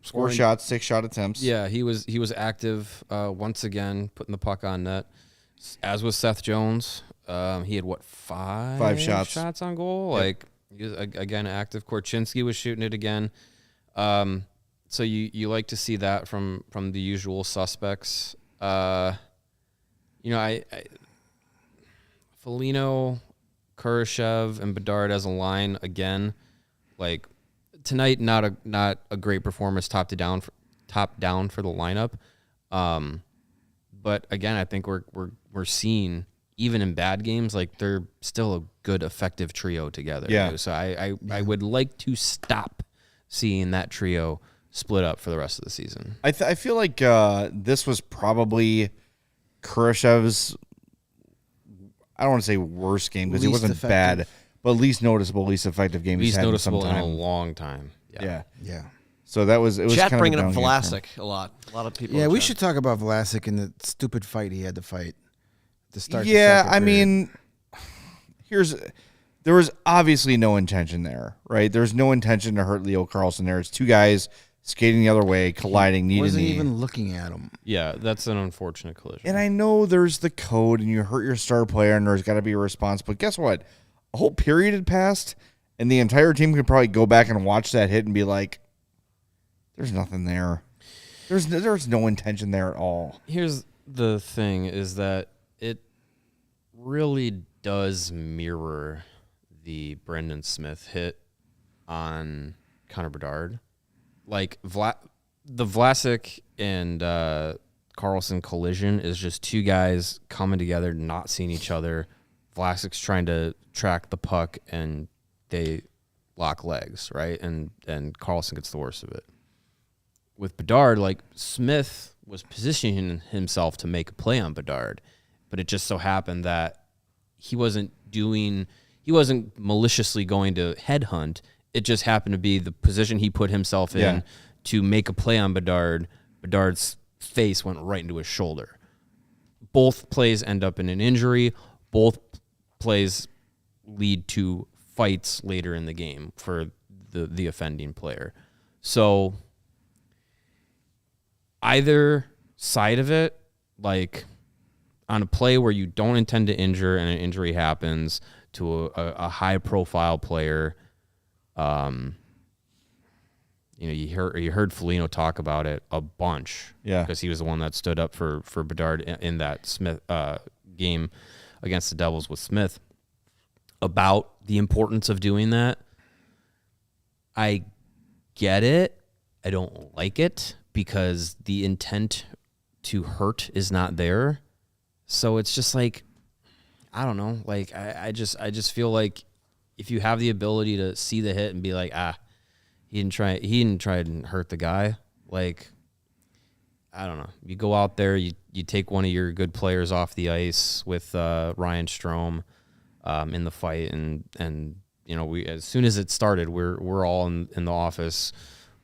scoring shots, 6 shot attempts. Yeah, he was active once again, putting the puck on net. As was Seth Jones. He had 5 shots on goal. Yep. Like he was, again, active. Korchinski was shooting it again. So you like to see that from the usual suspects. I Foligno, Kurashev, and Bedard as a line again. Like tonight, not a great performance top down for the lineup. But again, I think we're seeing, even in bad games, like they're still a good, effective trio together. Yeah. So I would like to stop seeing that trio split up for the rest of the season. I feel like this was probably Kurashev's, I don't want to say worst game because he Least wasn't effective. bad, but least noticeable, least effective game he's Least had noticeable in in some a time. long time. Yeah. Yeah. So it was Chat kind of bringing a up down game for him. Vlasic a lot. A lot of people. Yeah, in we chat. should talk about Vlasic and the stupid fight he had to fight to start the Yeah, second I period. mean, there was obviously no intention there, right? There's no intention to hurt Leo Carlson there. It's 2 guys skating the other way, colliding, knee to wasn't knee. even looking at him. Yeah, that's an unfortunate collision. And I know there's the code and you hurt your star player and there's got to be a response. But guess what? A whole period had passed and the entire team could probably go back and watch that hit and be like, there's nothing there. There's no intention there at all. Here's the thing is that it really does mirror the Brendan Smith hit on Connor Bedard. Like the Vlasic and Carlson collision is just 2 guys coming together, not seeing each other. Vlasic's trying to track the puck and they lock legs, right? And Carlson gets the worst of it. With Bedard, like Smith was positioning himself to make a play on Bedard, but it just so happened that he wasn't maliciously going to headhunt. It just happened to be the position he put himself in to make a play on Bedard. Bedard's face went right into his shoulder. Both plays end up in an injury. Both plays lead to fights later in the game for the offending player. So either side of it, like on a play where you don't intend to injure and an injury happens to a high-profile player, You heard Foligno talk about it a bunch. Yeah. Because he was the one that stood up for Bedard in that Smith game against the Devils with Smith about the importance of doing that. I get it. I don't like it because the intent to hurt is not there. So it's just like, I don't know. Like I just feel like if you have the ability to see the hit and be like, he didn't try and hurt the guy. Like, I don't know. You go out there, you take one of your good players off the ice with Ryan Strome in the fight, and we as soon as it started, we're all in the office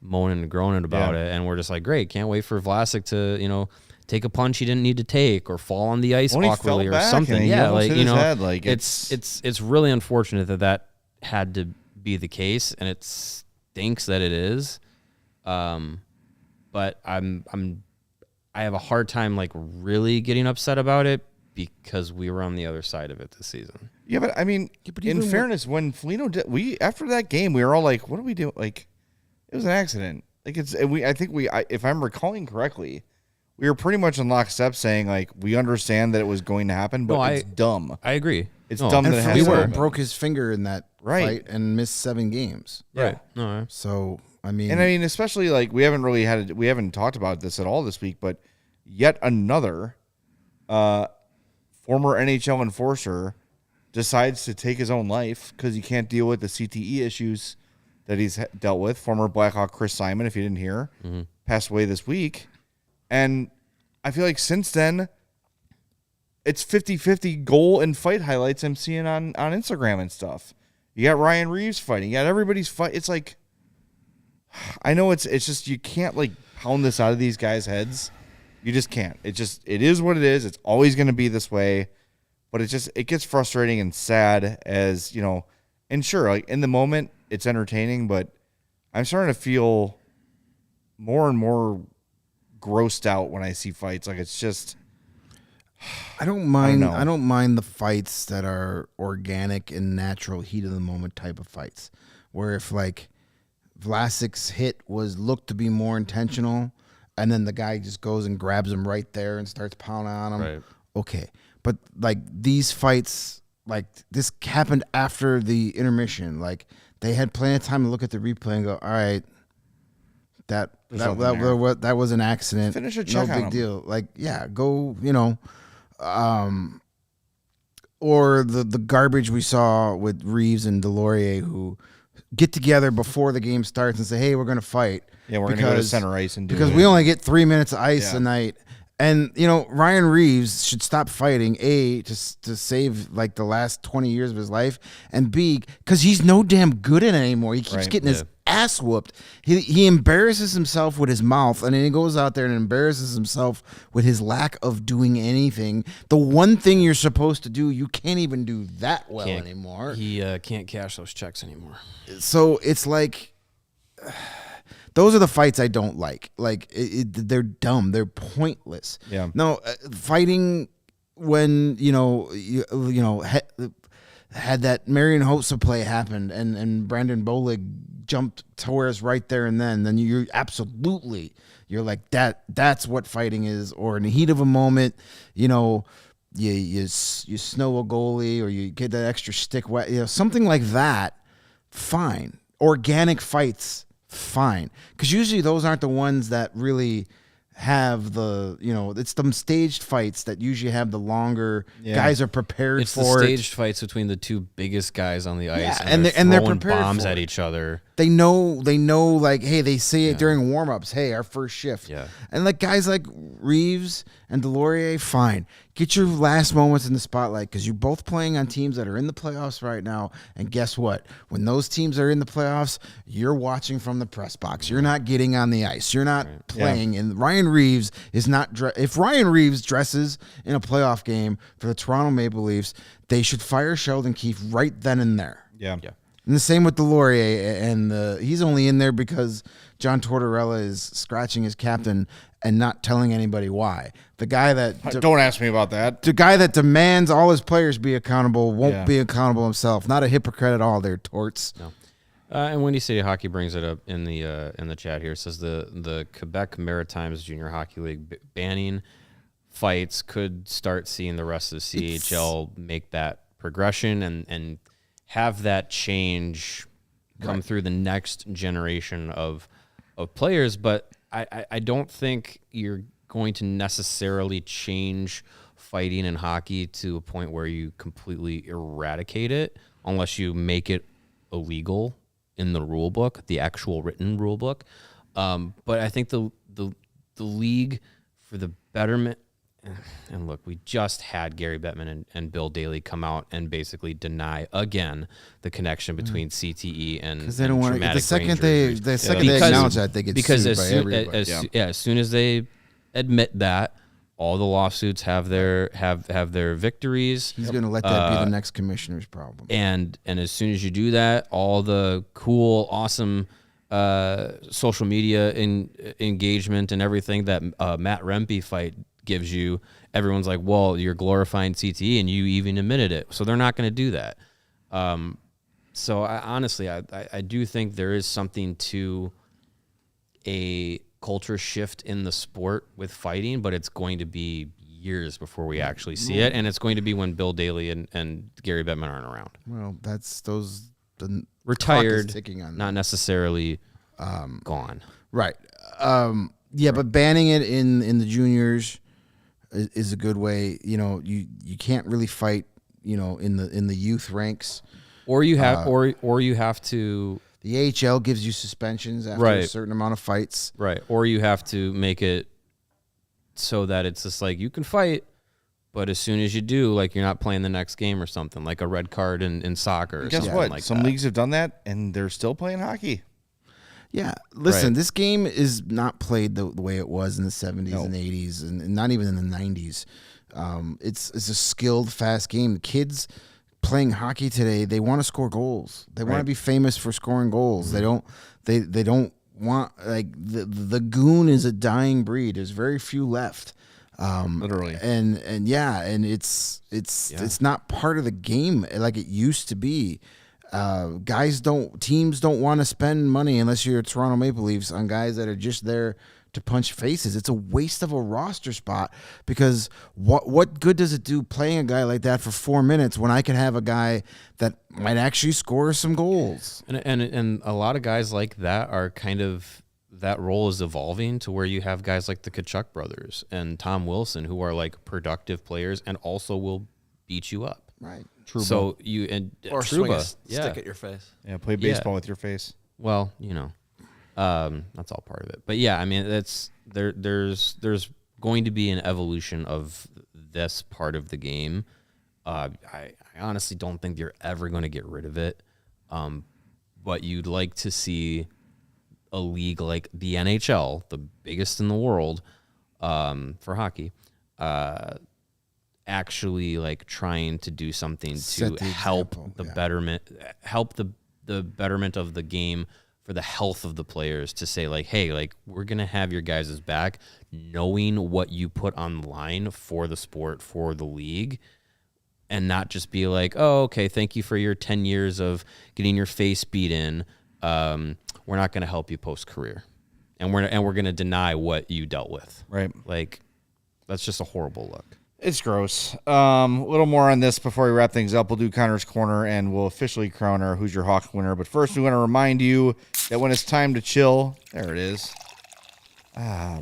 moaning and groaning about it, and we're just like, great, can't wait for Vlasic to take a punch he didn't need to take or fall on the ice awkwardly or something. Yeah, like it's really unfortunate that had to be the case, and it stinks that it is. But I have a hard time like really getting upset about it because we were on the other side of it this season. Yeah, but I mean, in fairness, when Foligno did, after that game, we were all like, "What do we do?" Like, it was an accident. Like if I'm recalling correctly, we were pretty much in lockstep saying like we understand that it was going to happen, but it's dumb. I agree. It's dumb that it has to happen. Broke his finger in that fight and missed 7 games. Right. No. So I mean, especially like we haven't talked about this at all this week, but yet another former NHL enforcer decides to take his own life because he can't deal with the CTE issues that he's dealt with. Former Blackhawk Chris Simon, if you didn't hear, passed away this week. And I feel like since then, it's 50-50 goal and fight highlights I'm seeing on Instagram and stuff. You got Ryan Reeves fighting. You got everybody's fight. It's like, I know it's just you can't like pound this out of these guys' heads. You just can't. It is what it is. It's always going to be this way. But it gets frustrating and sad as, and sure, like in the moment it's entertaining, but I'm starting to feel more and more grossed out when I see fights. Like it's just, I don't mind the fights that are organic and natural heat of the moment type of fights, where if like Vlasic's hit looked to be more intentional, and then the guy just goes and grabs him right there and starts pounding on him. Right. Okay, but like these fights, like this happened after the intermission. Like they had plenty of time to look at the replay and go, all right, that was an accident. Finish a check no on big him. deal. Like go, or the garbage we saw with Reeves and Delorier, who get together before the game starts and say, hey, we're going to fight. Yeah, we're going to go to center ice and do because it. we only get 3 minutes of ice a night. And, Ryan Reeves should stop fighting, A, to save, like, the last 20 years of his life, and B, because he's no damn good at it anymore. He keeps getting his ass whooped. He embarrasses himself with his mouth, and then he goes out there and embarrasses himself with his lack of doing anything. The one thing you're supposed to do, you can't even do that well anymore. He can't cash those checks anymore. So it's like... those are the fights I don't like. Like they're dumb. They're pointless. Yeah. No, fighting when had that Marian Hossa play happened and Brandon Bolig jumped Torres right there and then you're like that's what fighting is. Or in the heat of a moment, you snow a goalie or you get that extra stick wet, something like that. Fine. Organic fights. Fine, because usually those aren't the ones that really have the it's them staged fights that usually have the longer guys are prepared it's for the staged fights between the two biggest guys on the ice and they're throwing prepared bombs for at it. each other. They know like, hey, they say it during warm-ups, hey, our first shift. Yeah. And like guys like Reeves and Delorier, fine. Get your last moments in the spotlight because you're both playing on teams that are in the playoffs right now. And guess what? When those teams are in the playoffs, you're watching from the press box. You're not getting on the ice. You're not playing. And Ryan Reeves is not if Ryan Reeves dresses in a playoff game for the Toronto Maple Leafs, they should fire Sheldon Keefe right then and there. Yeah. And the same with Delorier, and he's only in there because John Tortorella is scratching his captain and not telling anybody why. The guy that don't ask me about that. The guy that demands all his players be accountable won't be accountable himself. Not a hypocrite at all. They're torts. No. And Windy City Hockey brings it up in the chat here. It says the Quebec Maritimes Junior Hockey League banning fights could start seeing the rest of the CHL make that progression and have that change come through the next generation of players. But I don't think you're going to necessarily change fighting in hockey to a point where you completely eradicate it unless you make it illegal in the rule book, the actual written rule book. But I think the league, for the betterment, and look, we just had Gary Bettman and Bill Daly come out and basically deny again the connection between CTE and because they don't want to. The second they acknowledge that, they get because sued by everybody. As soon as they admit that, all the lawsuits have their victories. He's going to let that be the next commissioner's problem. And as soon as you do that, all the cool, awesome social media engagement and everything that Matt Rempe fight gives you, everyone's like, well, you're glorifying CTE and you even admitted it. So they're not going to do that. So honestly, I do think there is something to a culture shift in the sport with fighting, but it's going to be years before we actually see it. And it's going to be when Bill Daly and Gary Bettman aren't around. Well, that's the retired, on not necessarily gone. Right. But banning it in the juniors is a good way. You know, you can't really fight, you know, in the youth ranks. Or you have or you have to. The AHL gives you suspensions after a certain amount of fights. Right. Or you have to make it so that it's just like you can fight, but as soon as you do, like you're not playing the next game or something, like a red card in soccer or guess something what? like Some that. leagues have done that, and they're still playing hockey. Yeah. Listen, this game is not played the way it was in the 70s and 80s and not even in the 90s. It's a skilled, fast game. Kids playing hockey today, they want to score goals. They want to be famous for scoring goals. They don't want, like, the goon is a dying breed. There's very few left. Literally. And it's not part of the game like it used to be. Teams don't want to spend money unless you're Toronto Maple Leafs on guys that are just there to punch faces. It's a waste of a roster spot because what good does it do playing a guy like that for 4 minutes when I can have a guy that might actually score some goals? And a lot of guys like that are kind of, that role is evolving to where you have guys like the Tkachuk brothers and Tom Wilson who are like productive players and also will beat you up. Right. Trouba. So you and or Trouba, swing a stick at your face. Yeah, play baseball with your face. Well, you know. That's all part of it. But yeah, I mean, there's going to be an evolution of this part of the game. I honestly don't think you're ever going to get rid of it. But you'd like to see a league like the NHL, the biggest in the world, for hockey, actually like trying to do something to help the betterment of the game, for the health of the players, to say like, hey, like we're going to have your guys' back, knowing what you put on the line for the sport, for the league, and not just be like, oh, okay, thank you for your 10 years of getting your face beat in. We're not going to help you post-career. And we're going to deny what you dealt with. Right. Like, that's just a horrible look. It's gross. A little more on this before we wrap things up. We'll do Connor's Corner, and we'll officially crown our Who's Your Hawk winner. But first, we want to remind you that when it's time to chill, there it is.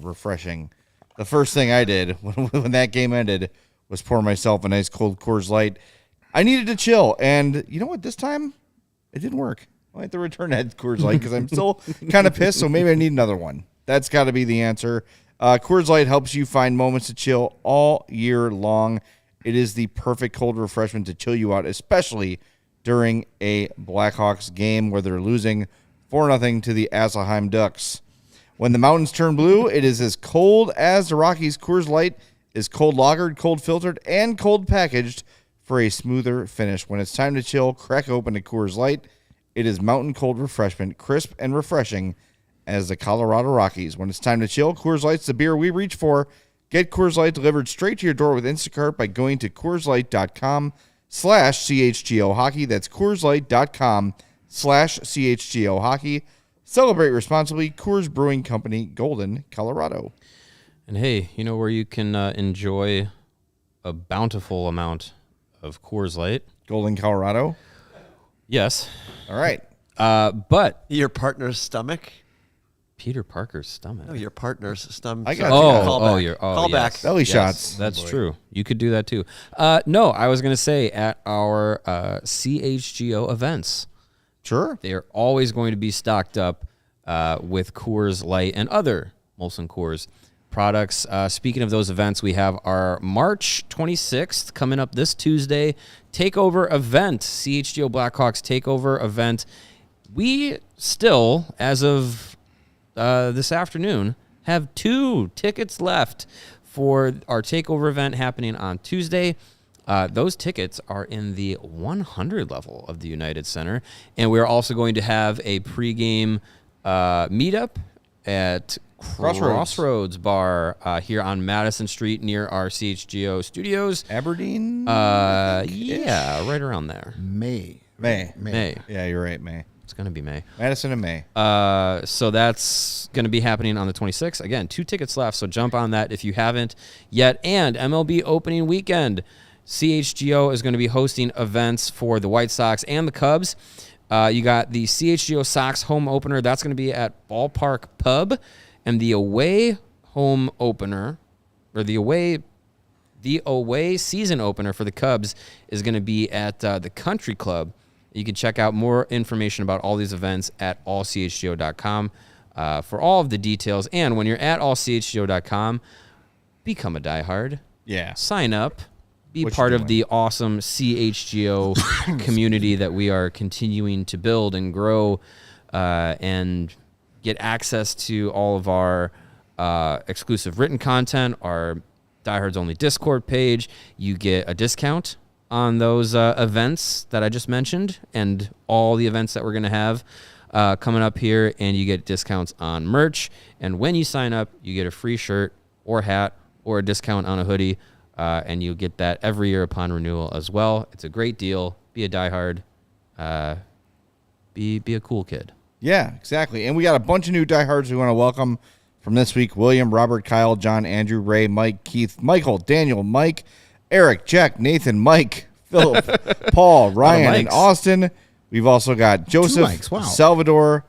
Refreshing. The first thing I did when that game ended was pour myself a nice cold Coors Light. I needed to chill, and you know what? This time, it didn't work. I had to return that Coors Light because I'm still kind of pissed, so maybe I need another one. That's got to be the answer. Coors Light helps you find moments to chill all year long. It is the perfect cold refreshment to chill you out, especially during a Blackhawks game where they're losing 4-0 to the Anaheim Ducks. When the mountains turn blue, it is as cold as the Rockies. Coors Light is cold lagered, cold filtered, and cold packaged for a smoother finish. When it's time to chill, crack open a Coors Light. It is mountain cold refreshment, crisp and refreshing as the Colorado Rockies. When it's time to chill, Coors Light's the beer we reach for. Get Coors Light delivered straight to your door with Instacart by going to CoorsLight.com/CHGO Hockey. That's CoorsLight.com CHGO Hockey. Celebrate responsibly. Coors Brewing Company, Golden, Colorado. And hey, you know where you can enjoy a bountiful amount of Coors Light? Golden, Colorado? Yes. All right. But your partner's stomach? Peter Parker's stomach. No, your partner's stomach. I got callback. Yes. Belly shots. That's true. You could do that too. No, I was going to say at our CHGO events. Sure. They are always going to be stocked up with Coors Light and other Molson Coors products. Speaking of those events, we have our March 26th coming up this Tuesday takeover event, CHGO Blackhawks takeover event. We still, as of this afternoon, have 2 tickets left for our takeover event happening on Tuesday. Those tickets are in the 100 level of the United Center, and we're also going to have a pregame meetup at Crossroads Bar here on Madison Street near our CHGO studios. Aberdeen? Yeah, right around there. May. Yeah, you're right, May. It's going to be May. Madison and May. So that's going to be happening on the 26th. Again, 2 tickets left, so jump on that if you haven't yet. And MLB opening weekend, CHGO is going to be hosting events for the White Sox and the Cubs. You got the CHGO Sox home opener. That's going to be at Ballpark Pub. And the away home opener, or the away season opener for the Cubs is going to be at the Country Club. You can check out more information about all these events at allchgo.com for all of the details. And when you're at allchgo.com, become a diehard. Yeah. Sign up. Be part of the awesome CHGO community that we are continuing to build and grow and get access to all of our exclusive written content, our Diehards Only Discord page. You get a discount on those events that I just mentioned and all the events that we're going to have coming up here, and you get discounts on merch. And when you sign up, you get a free shirt or hat or a discount on a hoodie, and you get that every year upon renewal as well. It's a great deal. Be a diehard. Be a cool kid. Yeah, exactly. And we got a bunch of new diehards we want to welcome from this week. William, Robert, Kyle, John, Andrew, Ray, Mike, Keith, Michael, Daniel, Mike, Eric, Jack, Nathan, Mike, Philip, Paul, Ryan, and Austin. We've also got Joseph, Salvador,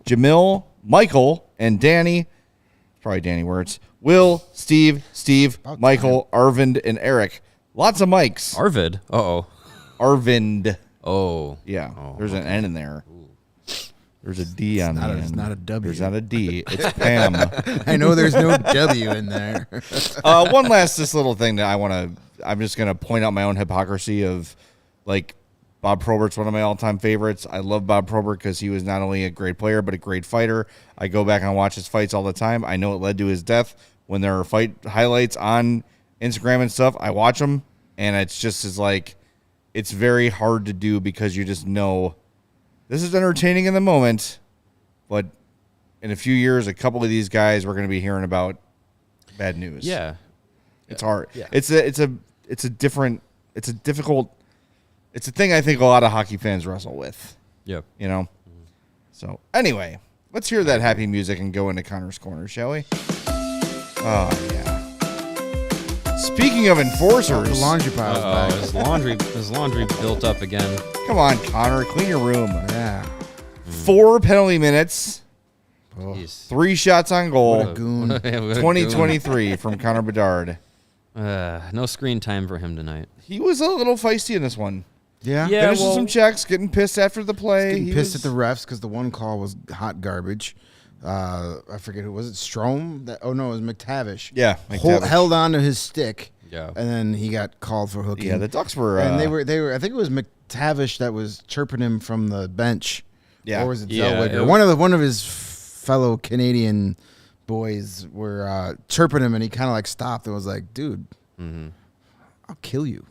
Jamil, Michael, and Danny. Probably Danny Wirtz. Will, Steve, Michael, Arvind, and Eric. Lots of Mikes. Arvid? Uh-oh. Arvind. Oh. Yeah. There's an N in there. There's a D on the end. It's not a W. There's not a D. It's Pam. I know there's no W in there. One last little thing that I'm just going to point out my own hypocrisy of, like, Bob Probert's one of my all-time favorites. I love Bob Probert because he was not only a great player but a great fighter. I go back and watch his fights all the time. I know it led to his death. When there are fight highlights on Instagram and stuff, I watch them, and it's very hard to do because you just know this is entertaining in the moment, but in a few years, a couple of these guys we're going to be hearing about bad news. Yeah. It's hard. Yeah. It's a thing I think a lot of hockey fans wrestle with. Yep. You know? So, anyway, let's hear that happy music and go into Connor's Corner, shall we? Oh, yeah. Speaking of enforcers. The laundry pile's back. His laundry built up again. Come on, Connor. Clean your room. Yeah. 4 penalty minutes. Jeez. 3 shots on goal. What a goon. 2023 from Connor Bedard. No screen time for him tonight. He was a little feisty in this one. Yeah. Finishing some checks, getting pissed after the play. Getting pissed at the refs because the one call was hot garbage. I forget who was it. Strome? It was McTavish. Yeah, McTavish. Held on to his stick. Yeah. And then he got called for hooking. Yeah, the Ducks were. And they were. I think it was McTavish that was chirping him from the bench. Yeah. Or was it Yeah, Zellweger? One of his fellow Canadian boys were chirping him, and he kind of like stopped and was like, "Dude, I'll kill you."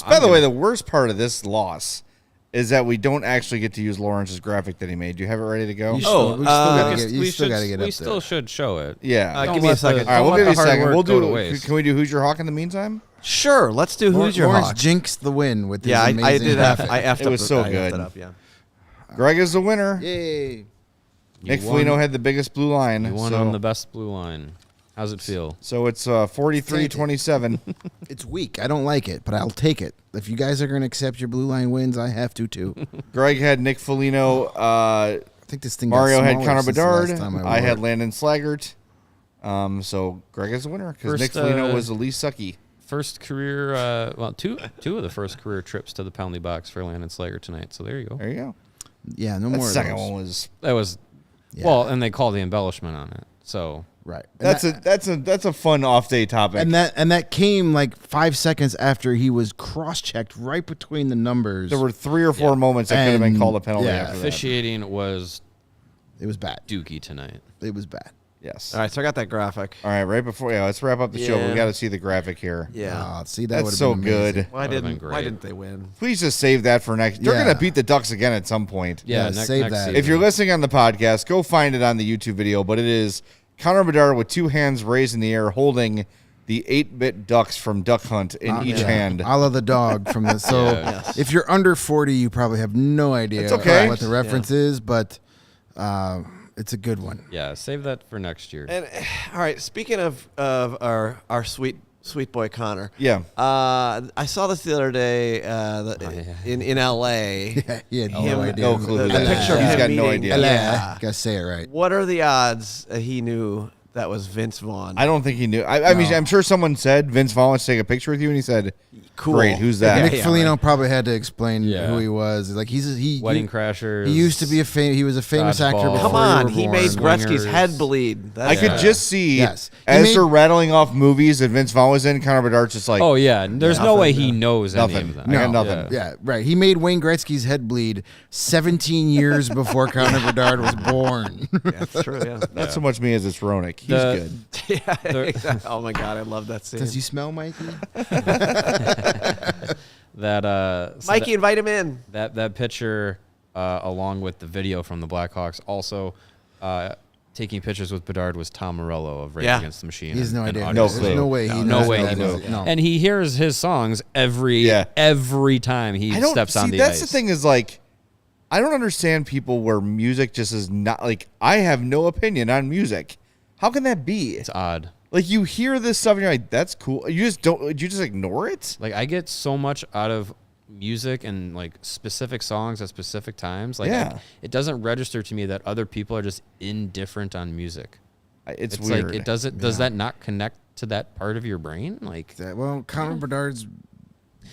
By the way, the worst part of this loss is that we don't actually get to use Lawrence's graphic that he made. Do you have it ready to go? We still got to get up We still should show it. Yeah. Give me a second. All right, we'll give you a second. We'll Go to do. waste. Can we do Who's Your Hawk in the meantime? Sure, let's do Who's Your Lawrence Hawk. jinxed the win with his Yeah, amazing I did that. graphic. I effed It up. was so I effed good. it up, yeah. Greg is the winner. Yay. Nick You Foligno won. had the biggest blue line. You won so, on the best blue line. How's it feel? So it's 43-27. It's weak. I don't like it, but I'll take it. If you guys are going to accept your blue line wins, I have to too. Greg had Nick Foligno. I think this thing got Mario had smaller Connor since the last Bedard. time I wore had it. Landon Slaggert. So Greg is the winner because Nick First, Foligno was the least sucky. First career, two of the first career trips to the penalty box for Landon Slager tonight. So there you go. There you go. Yeah, no That more of second those. one was That was Yeah. well, and they call the embellishment on it. So Right. And that's a fun off day topic. and that came like 5 seconds after he was cross-checked right between the numbers. there were 3 or 4 moments that could have been And, called a penalty yeah, after that. officiating was It was bad. dookie tonight. It was bad. Yes. All right, so I got that graphic. All right, right before let's wrap up the show. Yeah. We got to see the graphic here. Yeah. See, that would That's have so been amazing. good. Why That would've been didn't great. they win? Please just save that for next. They're Yeah. gonna beat the Ducks again at some point. Yeah, Yeah, save that. season. If you're listening on the podcast, go find it on the YouTube video. But it is Connor Bedard with 2 hands raised in the air, holding the 8-bit ducks from Duck Hunt in each hand. A la the dog from the. So Yeah. Yes. if you're under 40, you probably have no idea It's okay. what the reference is, but it's a good one. Yeah, save that for next year. And all right, speaking of our sweet boy Connor. Yeah. I saw this the other day in L.A. He had Him- no idea. no clue who the that is. picture of He's him got no meeting- idea. Yeah. Gotta say it right. What are the odds he knew that was Vince Vaughn? I don't think he knew. I mean, I'm sure someone said Vince Vaughn wants to take a picture with you, and he said, Cool. "Great, who's that?" Nick yeah, Foligno right. probably had to explain Yeah. who he was. Like he Wedding Crashers. He used to be he was a famous actor Dodgeball. before Come on, you he were made born. Gretzky's head bleed. I could just see Yes. He as made- they're rattling off movies that Vince Vaughn was in. Connor Bedard's just like, Oh yeah, there's no way he knows any Nothing. of them. I got nothing. Yeah, right. He made Wayne Gretzky's head bleed 17 years before Connor Bedard was born. That's true. Yeah. not so much me as it's Ronick. He's The- good. yeah. Exactly. Oh my God, I love that scene. Does he smell Mikey? Mikey, invite him in. That picture, along with the video from the Blackhawks, also taking pictures with Bedard was Tom Morello of Rage Yeah. Against the Machine. He has no and idea. Audio No There's clue. no way he No knows way who he that knows. is. No. And he hears his songs every time he I don't steps see. on the That's ice. the thing is like, I don't understand people where music just is not like. I have no opinion on music. How can that be? It's odd. Like you hear this stuff and you're like, "That's cool." You just don't. You just ignore it. Like I get so much out of music and like specific songs at specific times. Like Yeah. it doesn't register to me that other people are just indifferent on music. It's It's weird. like it doesn't. Does that not connect to that part of your brain? Like Well, Connor Bedard's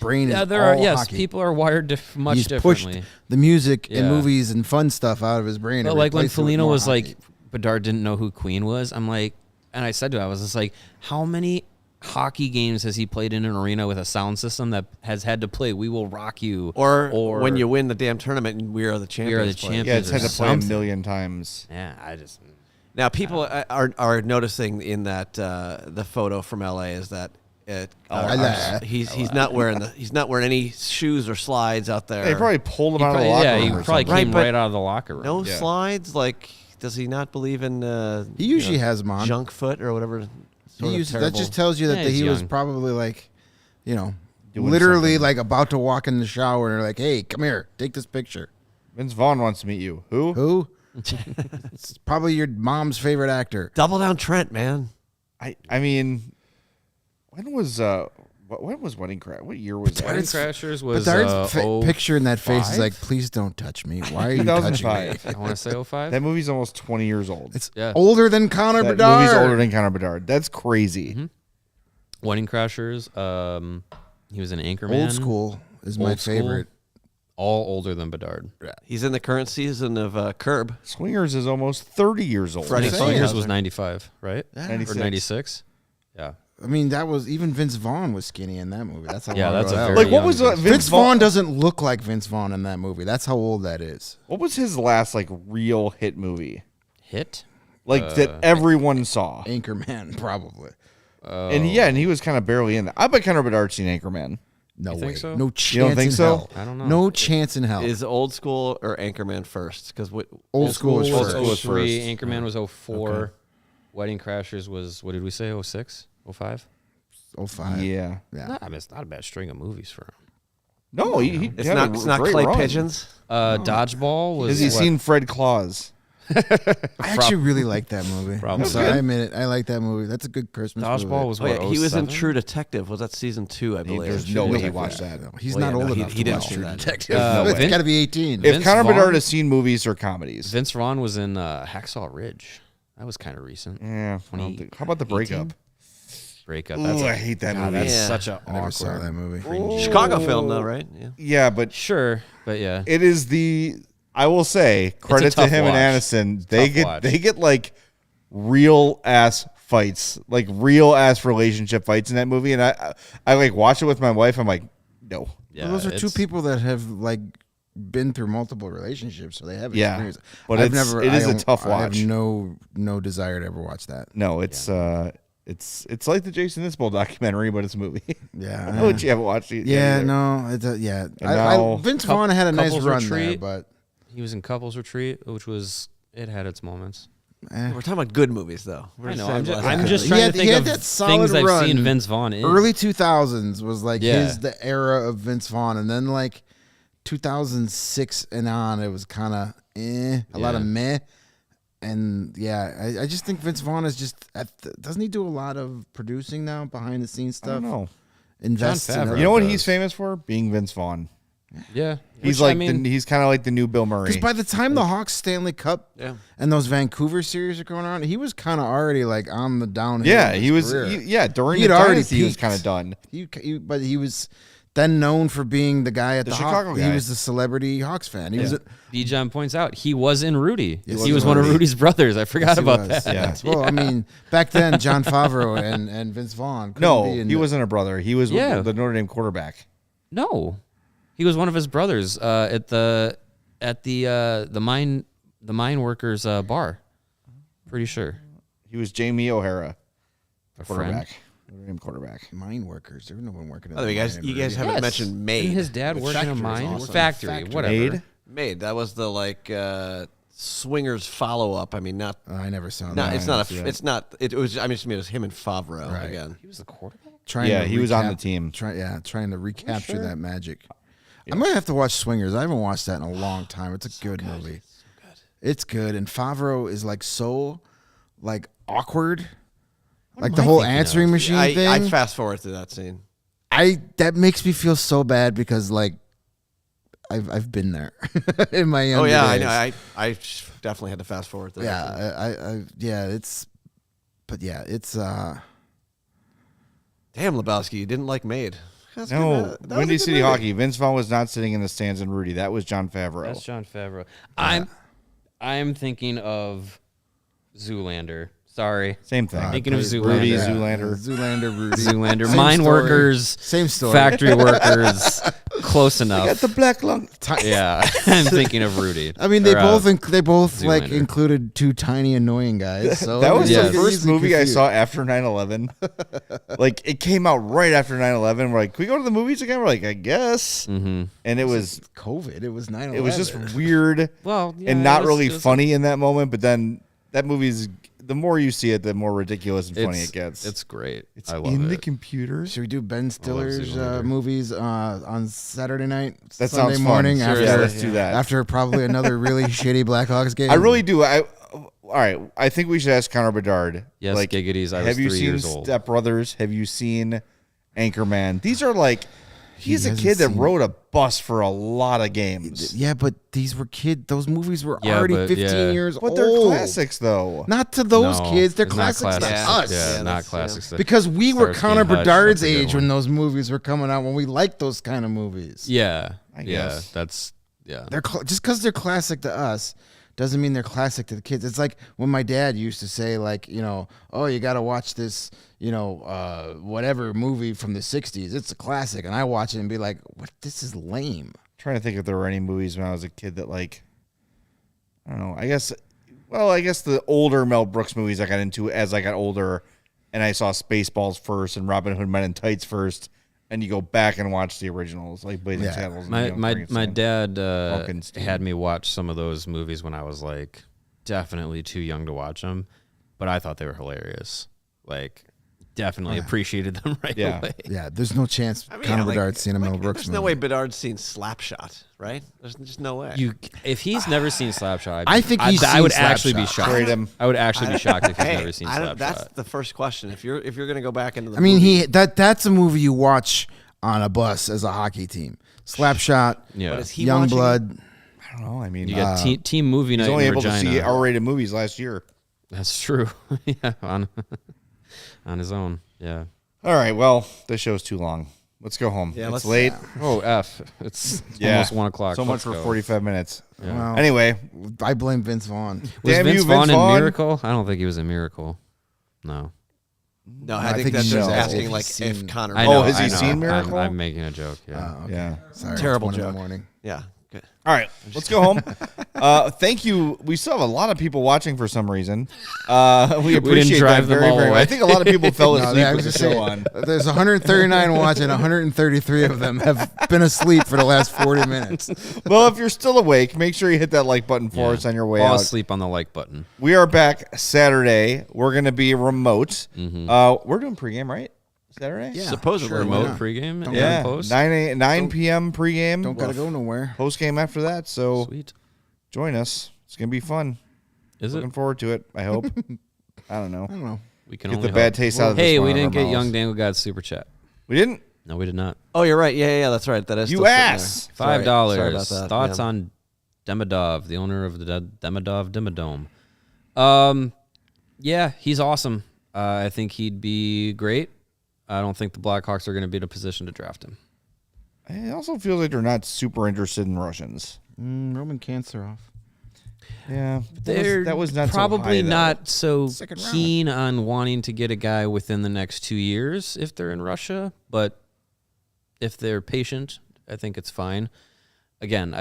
brain yeah, is there all are yes, hockey. people are wired much He's differently. pushed the music and Yeah. movies and fun stuff out of his brain. But and like when replaced it with Foligno more was hockey. like, Bedard didn't know who Queen was. I'm like, and I said to him, I was just like, how many hockey games has he played in an arena with a sound system that has had to play "We Will Rock You" Or when you win the damn tournament and we are the champions. play. champions. yeah, it's had to play a something. million times. Yeah, I just Now people are noticing in that the photo from LA is that he's not wearing any shoes or slides out there. They probably pulled him he out probably, of the locker yeah, room. he or probably something. came Right, but right out of the locker room. no Yeah. slides. Like, does he not believe in? He usually has them on. junk foot or whatever. That just tells you that Yeah, he he's was young. probably like, Doing literally something. like about to walk in the shower and they're like, "Hey, come here, take this picture." Vince Vaughn wants to meet you. Who? Who? It's probably your mom's favorite actor. double down Trent, man. I mean, when was Wedding Crash? What year was Wedding that? Crashers was Bedard's oh picture in that face is 05? like, "Please don't touch me. Why are you touching me?" 2005. I want to say 05. That movie's almost 20 years old. It's Yeah. older than Connor That Bedard. movie's older than Connor Bedard. That's crazy. Mm-hmm. Wedding Crashers. He was an Anchorman. Old school is my Old School. favorite. All older than Bedard. He's in the current season of Curb. Swingers is almost 30 years old. Freddie Same. Swingers Fazbear. was 95, right? 96. Or 96? Yeah. I mean, that was even Vince Vaughn was skinny in that movie. That's how Yeah, long that's ago a that very was. Like, what young was Vince Vince Vaughn doesn't look like Vince Vaughn in that movie. That's how old that is. What was his last like real hit movie? Hit? Like that everyone saw. Anchorman, probably. And he was kind of barely in that. I bet Connor Bedard's seen Anchorman. No You way. think so? No chance You don't think in so? hell. I don't know. No chance in hell. Is Old School or Anchorman first? Because Old School is Old first. School was 03, first. Anchorman was 04. Wedding Crashers was, what did we say, 06? 05? 05. Yeah. Nah, I mean, it's not a bad string of movies for him. No, he It's had not. a It's not great clay run. pigeons. Dodgeball was. Has he seen Fred Claus? I actually really like that movie. Probably. So I admit it. I like that movie. That's a good Christmas movie. Dodgeball was Oh, what? yeah, he was in 07? True Detective. Was that season 2? I believe. There's no way he watched that. He's Well, not yeah, old no, enough he to didn't watch see True that. Detective. No It's way. got to be 18. If Vince Connor Vaughn- Bedard has seen movies or comedies, Vince Vaughn was in Hacksaw Ridge. That was kind of recent. yeah. I don't think- How about the breakup? Breakup. Ooh, I hate that movie. That's Yeah. such a I never saw awkward. that movie. Chicago film, though, right? Yeah. Yeah, but Sure, but yeah. it is I will say credit to tough him watch. and Aniston. They Tough watch. get like real ass fights, like real ass relationship fights in that movie, and I like watch it with my wife. I'm like, no. Yeah, Well, those are two it's- people that have like been through multiple relationships, so they have Yeah, experience. but I've it's- never. it is I a don't- tough I watch. have no desire to ever watch that. No, it's like the Jason Isbell documentary, but it's a movie. Yeah. How would you haven't watched it? Yeah, either. no, it's yeah. now- Vince Vaughn had a nice Couples run there, Retreat. but He was in Couples Retreat, which was it had its moments. We're talking about good movies, though. I know. saying I'm just He trying had- to he think had of that solid things I've run. seen Vince Vaughn in. early 2000s was like Yeah. the era of Vince Vaughn, and then like 2006 and on, it was kind of a lot of Yeah. meh. And yeah, I just think Vince Vaughn is just doesn't he do a lot of producing now, behind the scenes I stuff? don't know. Invests in Favreau. other- You know what does. he's famous for? Being Vince Vaughn. Yeah, He's Which, I like mean, he's kind of like the new Bill Murray. Because by the time the Hawks Stanley Cup Yeah. and those Vancouver series are going on, he was kind of already like on the downhill. Yeah, of he his was. career. During He the had already dynasty, he was peaked. kind of done. But he was then known for being the guy at The the Chicago Hawks. guy. He was the celebrity Hawks fan. He was. Bijan points out he was in Rudy. Yes, he was one of Rudy's brothers. I forgot He about was. that. Yeah. Well, I mean, back then, John Favreau and Vince Vaughn. couldn't No, be in he the- wasn't a brother. He was Yeah. the Notre Dame quarterback. No, he was one of his brothers at the mine workers bar. Pretty sure. He was Jamie O'Hara, A quarterback. friend. Notre Dame quarterback. mine workers. There's no one working. By the way, you guys haven't Yes. mentioned Maid. Didn't his dad work in a Factory is mine? awesome. Factory, whatever. Maid? Maid. That was the like swingers follow up. I mean, not. I never saw No, that. it's not. yeah. It's not. It was. I mean, it was him and Favreau Right. again. He was the quarterback. Trying Yeah, to he was on the recap- team. trying to recapture that magic. I might have to watch Swingers. I haven't watched that in a long time. It's a good movie. It's good, and Favreau is like so, like awkward, like the whole answering machine thing. I fast forward to that scene. That makes me feel so bad because like I've been there in my younger Oh yeah, days. I know. I definitely had to fast forward to that. Yeah, it's Damn, Lebowski, you didn't like Maid. That's No, good. That was a Windy good City movie. Hockey. Vince Vaughn was not sitting in the stands in Rudy. That was John Favreau. That's John Favreau. I'm thinking of Zoolander. Sorry. Same thing. Thinking of Rudy, Zoolander. Zoolander. Rudy, Zoolander. Same Mine story. workers. Same story. Factory workers. Close enough. Got the black lung. Yeah, I'm thinking of Rudy. I mean, they Or, both like Zoolander. included two tiny annoying guys. So That was Yeah. the first easily movie I confused. saw after 9/11. Like it came out right after 9/11. We're like, can we go to the movies again? We're like, I guess. Mm-hmm. And it was COVID. It was 9/11. it was just weird Well, yeah, and not it was- really it was- funny in that moment. But then that movie's the more you see it, the more ridiculous and funny it gets. It's great. It's I love in it. the computer. Should we do Ben Stiller's Zoolander. movies on Saturday night, That Sunday sounds morning fun. after Yeah, let's do that. after probably another really shitty Blackhawks game? I really do. All right. I think we should ask Connor Bedard. Yes, like, giggities. I was have you 3 seen years old. Step Brothers? Have you seen Anchorman? These are like he's a hasn't kid that seen- rode a bus for a lot of games. Yeah, but these were those movies were Yeah, already but, 15 yeah. years But old. they're classics though. Not to those No, kids. They're it's not classics to classics. us. Yeah, Yeah, not that's- classics. Because we were Starsky Connor and Hutch, Bedard's that's a good age when one. those movies were coming out, when we liked those kind of movies. Yeah, I yeah. guess. That's yeah. They're just because they're classic to us doesn't mean they're classic to the kids. It's like when my dad used to say, like, oh, you got to watch this, whatever movie from the 60s. It's a classic. And I watch it and be like, what? This is lame. Trying to think if there were any movies when I was a kid that like I don't know. I guess the older Mel Brooks movies I got into as I got older and I saw Spaceballs first and Robin Hood Men in Tights first, and you go back and watch the originals like Blazing Yeah. Saddles. And My Young my Frankenstein. my dad Frankenstein. had me watch some of those movies when I was like definitely too young to watch them, but I thought they were hilarious. Like definitely appreciated them right away. Yeah, there's no chance Connor Bedard's seen a Mel Brooks There's no way Bedard's seen Slapshot, right? There's just no way. If he's never seen Slapshot, I think he's I seen would actually be Slapshot. shocked. Trade him. I would actually be shocked if he's never seen Slapshot. That's the first question. If you're gonna go back into the I mean, movie, that's a movie you watch on a bus as a hockey team. Slapshot, Yeah. But is he watching? Youngblood. I don't know. I mean, You got team movie night he's only in able Regina. to see R-rated movies last year. That's true. Yeah, on his own. Yeah. All right. Well, this show's too long. Let's go home. Yeah, it's let's- late. Oh, It's almost 1 o'clock. So much Let's for go. 45 minutes. Well, Anyway, I blame Vince Vaughn. Was Damn Vince you, Vaughn Vince in Vaughn. Miracle? I don't think he was in Miracle. No. No, I I think think that's he's just just asking if like he's if seen- Connor. I Oh, know, has he I know. seen Miracle? I'm making a joke. Yeah. Okay. yeah. Sorry, Terrible it's 1 in joke. the morning. Yeah. Good. All right, let's go home. Thank you. We still have a lot of people watching for some reason. We appreciate drive that them very, all very much. away. I think a lot of people fell No, asleep I with was the just show saying, on. there's 139 watching. 133 of them have been asleep for the last 40 minutes. Well, if you're still awake, make sure you hit that like button for us on your way Fall out. asleep on the like button. We are back Saturday. We're going to be remote. Mm-hmm. We're doing pregame, right? Saturday? Yeah, Supposedly sure, why Remote not? pregame and Yeah. post. 9 p.m. pregame. Don't gotta go nowhere. Post game after that. So Sweet. join us. It's going to be fun. Is it? Looking forward to it, I hope. I don't know. I don't know. We can Get only the bad hope. taste out of this Hey, one we of didn't our get mouths. Young Dangle God's super chat. We didn't? No, we did not. Oh, you're right. Yeah, that's right. That is You still sitting there. ass. Sorry $5. about that. Thoughts Yeah. on Demidov, the owner of the Demidov Dimmadome. Yeah, he's awesome. I think he'd be great. I don't think the Blackhawks are going to be in a position to draft him. It also feels like they're not super interested in Russians. Roman Cancerov. Yeah, They're that was not probably so high, though. not so Second round. keen on wanting to get a guy within the next 2 years if they're in Russia, but if they're patient, I think it's fine. Again,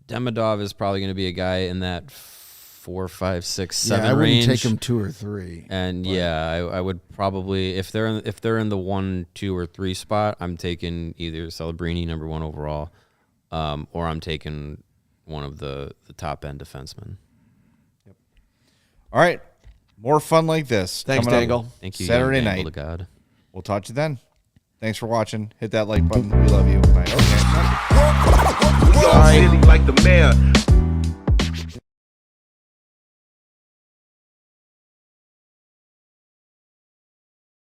Demidov is probably going to be a guy in that 4, 5, 6, 7 Yeah, I wouldn't range. take him 2 or 3. And yeah, I would probably if they're in the 1, 2, or 3 spot, I'm taking either Celebrini number 1 overall, or I'm taking one of the top end defensemen. All right, more fun like this. Thanks, coming up Dangle. Thank you, Saturday young Dangle night. to God. We'll talk to you then. Thanks for watching. Hit that like button. We love you. Bye. Okay. We all silly like the mayor.